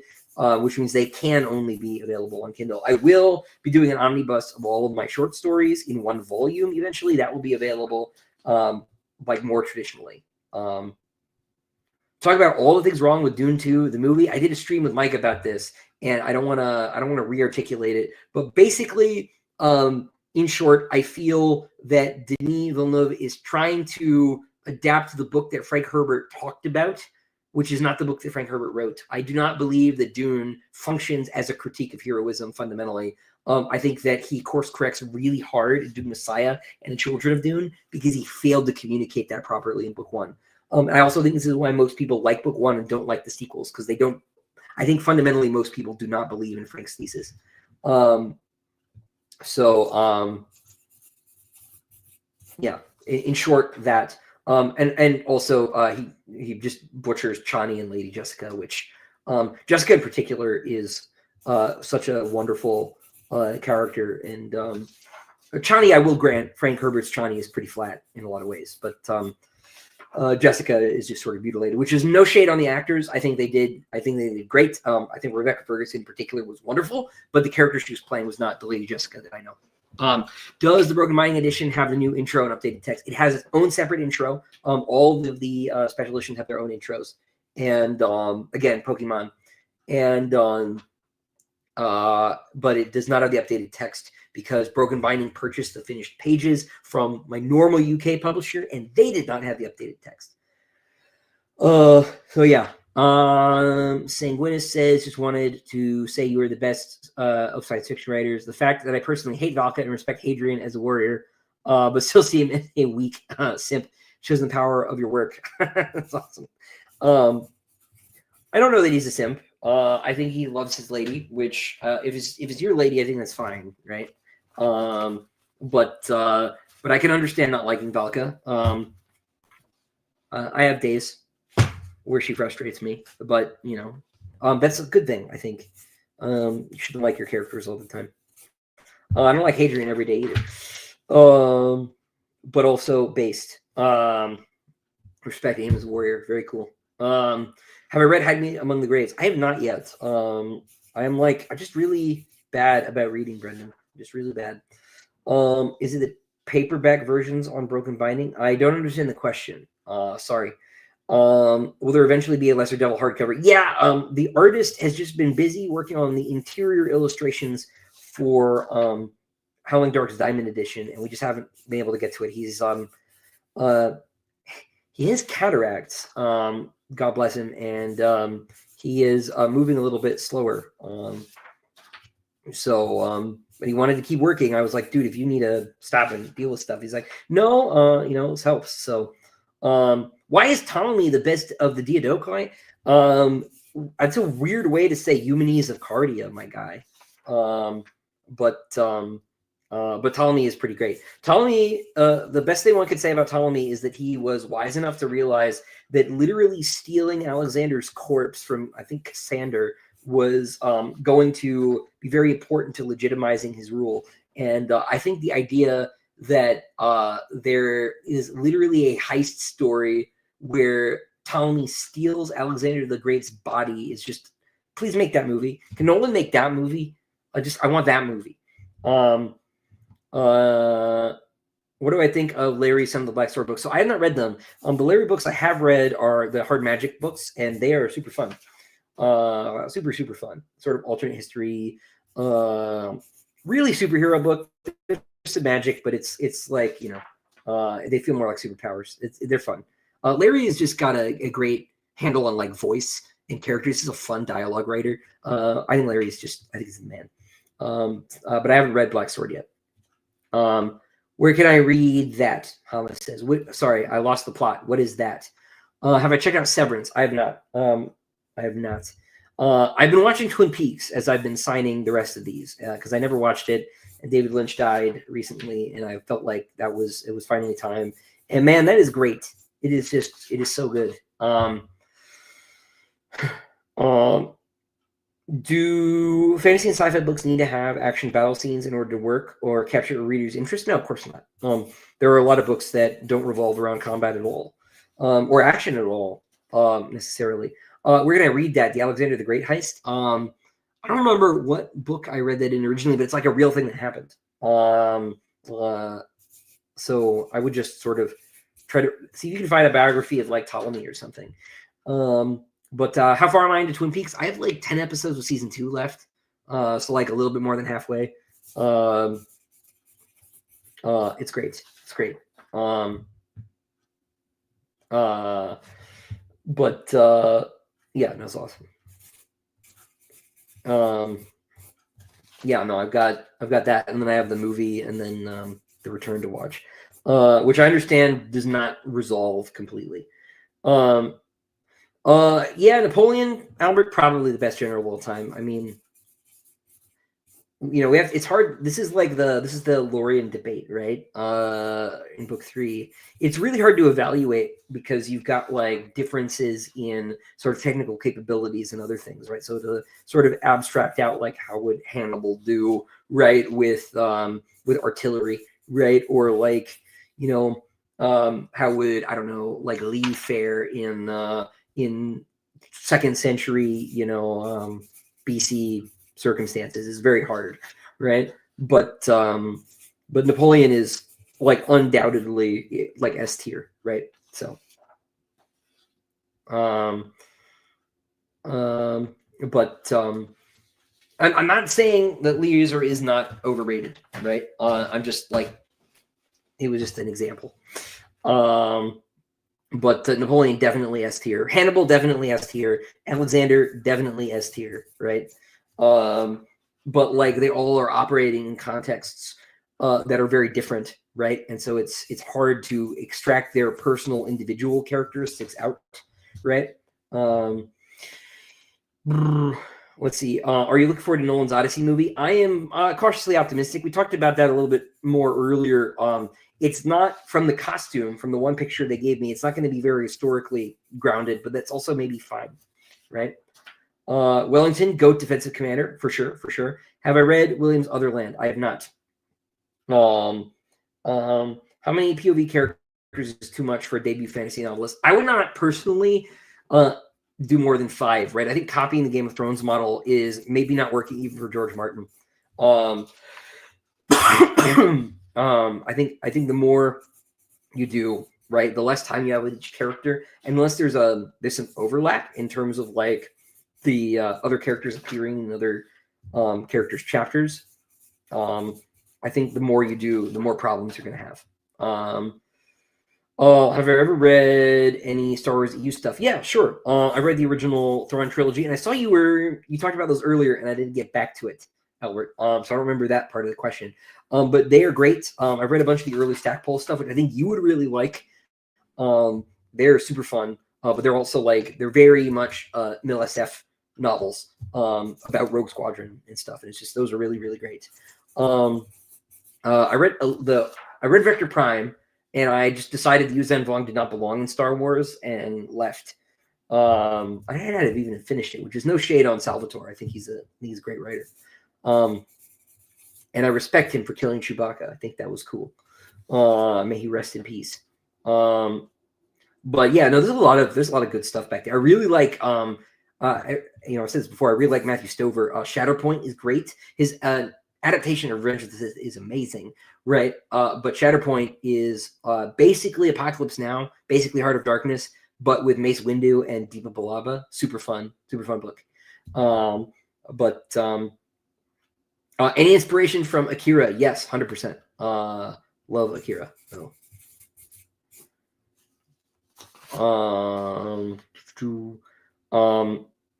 Which means they can only be available on Kindle. I will be doing an omnibus of all of my short stories in one volume eventually. That will be available like more traditionally. Talk about all the things wrong with Dune 2, the movie. I did a stream with Mike about this, and I don't want to re-articulate it. But basically, in short, I feel that Denis Villeneuve is trying to adapt the book that Frank Herbert talked about, which is not the book that Frank Herbert wrote. I do not believe that Dune functions as a critique of heroism fundamentally. I think that he course corrects really hard in Dune Messiah and the Children of Dune because he failed to communicate that properly in book 1. And I also think this is why most people like book 1 and don't like the sequels, because they don't. I think fundamentally most people do not believe in Frank's thesis. Yeah, in short, that. And also he just butchers Chani and Lady Jessica, which Jessica in particular is such a wonderful character. And Chani, I will grant, Frank Herbert's Chani is pretty flat in a lot of ways, but Jessica is just sort of mutilated, which is no shade on the actors. I think they did great. I think Rebecca Ferguson in particular was wonderful, but the character she was playing was not the Lady Jessica that I know. Does the Broken Binding edition have the new intro and updated text? It has its own separate intro. All of the special editions have their own intros. And again, Pokemon. And but it does not have the updated text because Broken Binding purchased the finished pages from my normal UK publisher, and they did not have the updated text. So yeah. Sanguinus says, just wanted to say you are the best of science fiction writers. The fact that I personally hate Valka and respect Hadrian as a warrior, but still see him as a weak simp shows the power of your work. That's awesome. I don't know that he's a simp. I think he loves his lady, which if it's your lady, I think that's fine, right? But I can understand not liking Valka. I have days where she frustrates me, but that's a good thing. I think you shouldn't like your characters all the time. I don't like Hadrian every day either. But also based. Respect him as a warrior. Very cool. Have I read Hide Me Among the Graves? I have not yet. I'm just really bad about reading, Brendan. Just really bad. Is it the paperback versions on Broken Binding? I don't understand the question. Sorry. Will there eventually be a Lesser Devil hardcover? Yeah. The artist has just been busy working on the interior illustrations for Howling Dark's Diamond Edition, and we just haven't been able to get to it. He has cataracts. God bless him, and he is moving a little bit slower. But he wanted to keep working. I was like, dude, if you need to stop and deal with stuff, he's like, no, this helps. So, why is Ptolemy the best of the Diadochi? That's a weird way to say Eumenes of Cardia, my guy. But Ptolemy is pretty great. Ptolemy, the best thing one could say about Ptolemy is that he was wise enough to realize that literally stealing Alexander's corpse from, I think, Cassander was going to be very important to legitimizing his rule. And I think the idea that there is literally a heist story where Ptolemy steals Alexander the Great's body is just, please make that movie. Can Nolan make that movie? I want that movie. What do I think of Larry's Son of the Black Sword books? So I have not read them. The Larry books I have read are the Hard Magic books, and they are super fun. Super, super fun. Sort of alternate history. Really superhero book. Just a magic, but it's like, they feel more like superpowers. They're fun. Larry has just got a great handle on like voice and characters. He's a fun dialogue writer. I think Larry's I think he's the man. But I haven't read Black Sword yet. Where can I read that? Thomas says. Sorry, I lost the plot. What is that? Have I checked out Severance? I have not. I've been watching Twin Peaks as I've been signing the rest of these because I never watched it. And David Lynch died recently, and I felt like it was finally time. And man, that is great. It is so good. Do fantasy and sci-fi books need to have action battle scenes in order to work or capture a reader's interest? No, of course not. There are a lot of books that don't revolve around combat at all, or action at all, necessarily. We're going to read that, the Alexander the Great heist. I don't remember what book I read that in originally, but it's like a real thing that happened. So I would just sort of try to see if you can find a biography of like Ptolemy or something. But how far am I into Twin Peaks? I have like 10 episodes of season 2 left. So like a little bit more than halfway. It's great. It's great. Yeah, no, it's awesome. Yeah, no, I've got that, and then I have the movie, and then the Return to watch, which I understand does not resolve completely. Yeah, Napoleon Albert, probably the best general of all time. I mean, it's hard. This is the Lorien debate, right? In book 3, it's really hard to evaluate because you've got like differences in sort of technical capabilities and other things, right? So to sort of abstract out like how would Hannibal do, right, with artillery, right, or like how would, I don't know, like Lee fare in 2nd century, BC circumstances is very hard, right? But Napoleon is like undoubtedly like S tier, right? So I'm not saying that Lee User is not overrated, right? I'm just like, it was just an example. But Napoleon definitely S tier. Hannibal definitely S tier. Alexander definitely S tier, right? But like they all are operating in contexts that are very different, right? And so it's hard to extract their personal individual characteristics out, right? Let's see. Are you looking forward to Nolan's Odyssey movie? I am cautiously optimistic. We talked about that a little bit more earlier. It's not, from the costume, from the one picture they gave me, it's not going to be very historically grounded, but that's also maybe fine, right? Wellington, GOAT defensive commander, for sure, for sure. Have I read Williams' Other Land? I have not. How many POV characters is too much for a debut fantasy novelist? I would not personally do more than 5, right? I think copying the Game of Thrones model is maybe not working even for George Martin. I think the more you do, right, the less time you have with each character, unless there's some overlap in terms of like the other characters appearing in other characters' chapters. I think the more you do, the more problems you're going to have. Have I ever read any Star Wars EU stuff? Yeah, sure. I read the original Thrawn trilogy, and I saw you talked about those earlier, and I didn't get back to it, Albert. So I don't remember that part of the question. But they are great. I've read a bunch of the early Stackpole stuff, which I think you would really like. They're super fun, but they're also they're very much Mil SF novels about Rogue Squadron and stuff, and it's just, those are really, really great. I read Vector Prime, and I just decided Yuuzhan Vong did not belong in Star Wars and left. I had to have even finished it, which is no shade on Salvatore. I think he's a great writer. And I respect him for killing Chewbacca. I think that was cool. May he rest in peace. But yeah, no, there's a lot of good stuff back there. I really like I said this before, I really like Matthew Stover. Shatterpoint is great. His adaptation of Revenge of the Sith is amazing, right? But Shatterpoint is basically Apocalypse Now, basically Heart of Darkness, but with Mace Windu and Deepa Billaba. Super fun book. Any inspiration from Akira? Yes, 100%. Love Akira.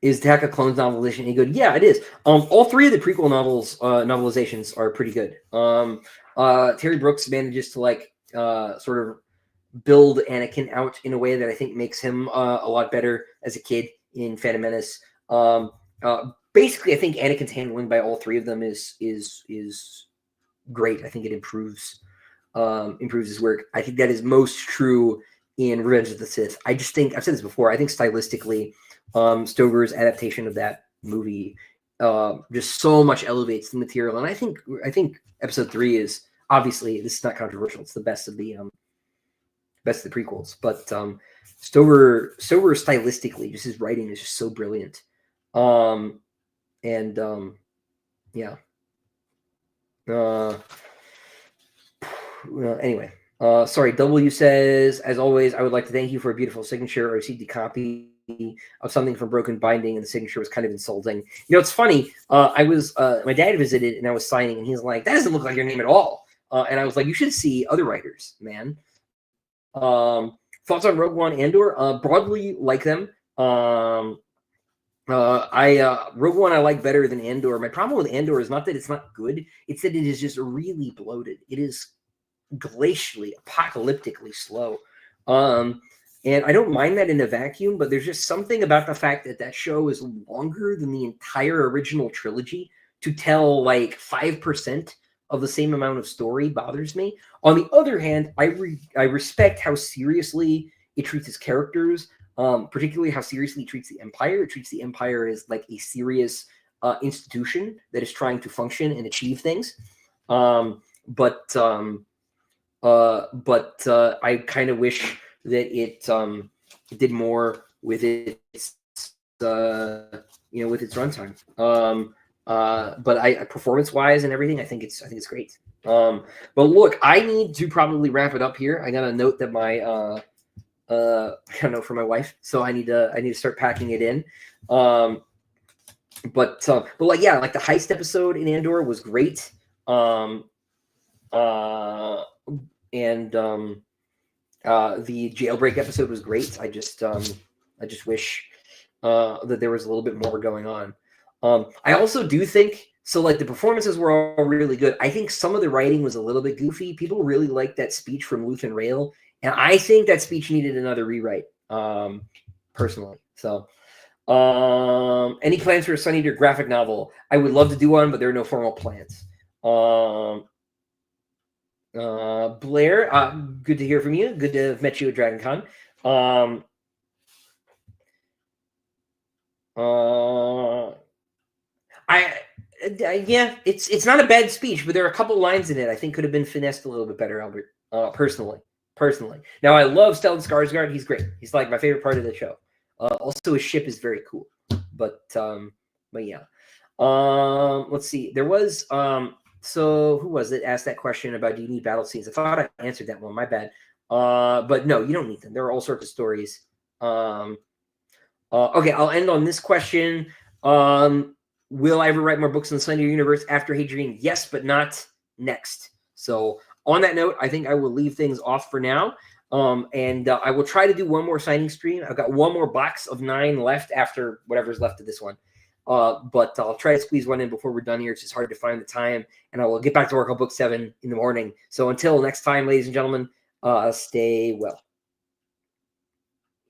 Is Attack of Clones novelization any good? Yeah, it is. All 3 of the prequel novelizations are pretty good. Terry Brooks manages to sort of build Anakin out in a way that I think makes him a lot better as a kid in Phantom Menace. Basically, I think Anakin's handling by all 3 of them is great. I think it improves his work. I think that is most true in Revenge of the Sith. I just think, I've said this before, I think stylistically, Stover's adaptation of that movie just so much elevates the material. And I think episode 3 is, obviously, this is not controversial, it's the best of the prequels. But Stover stylistically, just his writing is just so brilliant. Yeah. Anyway, sorry, W says, as always, I would like to thank you for a beautiful signature. I received a copy of something from Broken Binding, and the signature was kind of insulting. It's funny. My dad visited, and I was signing, and he's like, that doesn't look like your name at all. And I was like, you should see other writers, man. Thoughts on Rogue One, Andor? Broadly like them. Rogue One I like better than Andor. My problem with Andor is not that it's not good, it's that it is just really bloated. It is glacially, apocalyptically slow. And I don't mind that in a vacuum, but there's just something about the fact that show is longer than the entire original trilogy to tell 5% of the same amount of story bothers me. On the other hand, I respect how seriously it treats its characters, particularly how seriously it treats the Empire. It treats the Empire as a serious institution that is trying to function and achieve things. But I kind of wish that it did more with its with its runtime. But performance wise and everything, I think it's great. But look, I need to probably wrap it up here. I got a note that my I got a note from my wife, so I need to start packing it in. But the Heist episode in Andor was great. The jailbreak episode was great. I just wish that there was a little bit more going on. I also do think So like the performances were all really good. I think some of the writing was a little bit goofy. People really liked that speech from Luth and Rail, and I think that speech needed another rewrite, personally. So, any plans for a Sun Eater graphic novel? I would love to do one, but there are no formal plans. Blair, good to hear from you. Good to have met you at DragonCon. Yeah, it's not a bad speech, but there are a couple lines in it I think could have been finessed a little bit better, Albert. Personally. Now I love Stellan Skarsgård. He's great. He's like my favorite part of the show. Also, his ship is very cool. But yeah. Let's see. There was so who was it asked that question about do you need battle scenes? I thought I answered that one. My bad. But no, you don't need them. There are all sorts of stories. Okay, I'll end on this question. Will I ever write more books in the Sun Eater universe after Hadrian? Yes, but not next. So on that note, I think I will leave things off for now. And I will try to do one more signing stream. I've got one more box of 9 left after whatever's left of this one. But I'll try to squeeze one in before we're done here. It's just hard to find the time. And I will get back to work on book 7 in the morning. So until next time, ladies and gentlemen, stay well.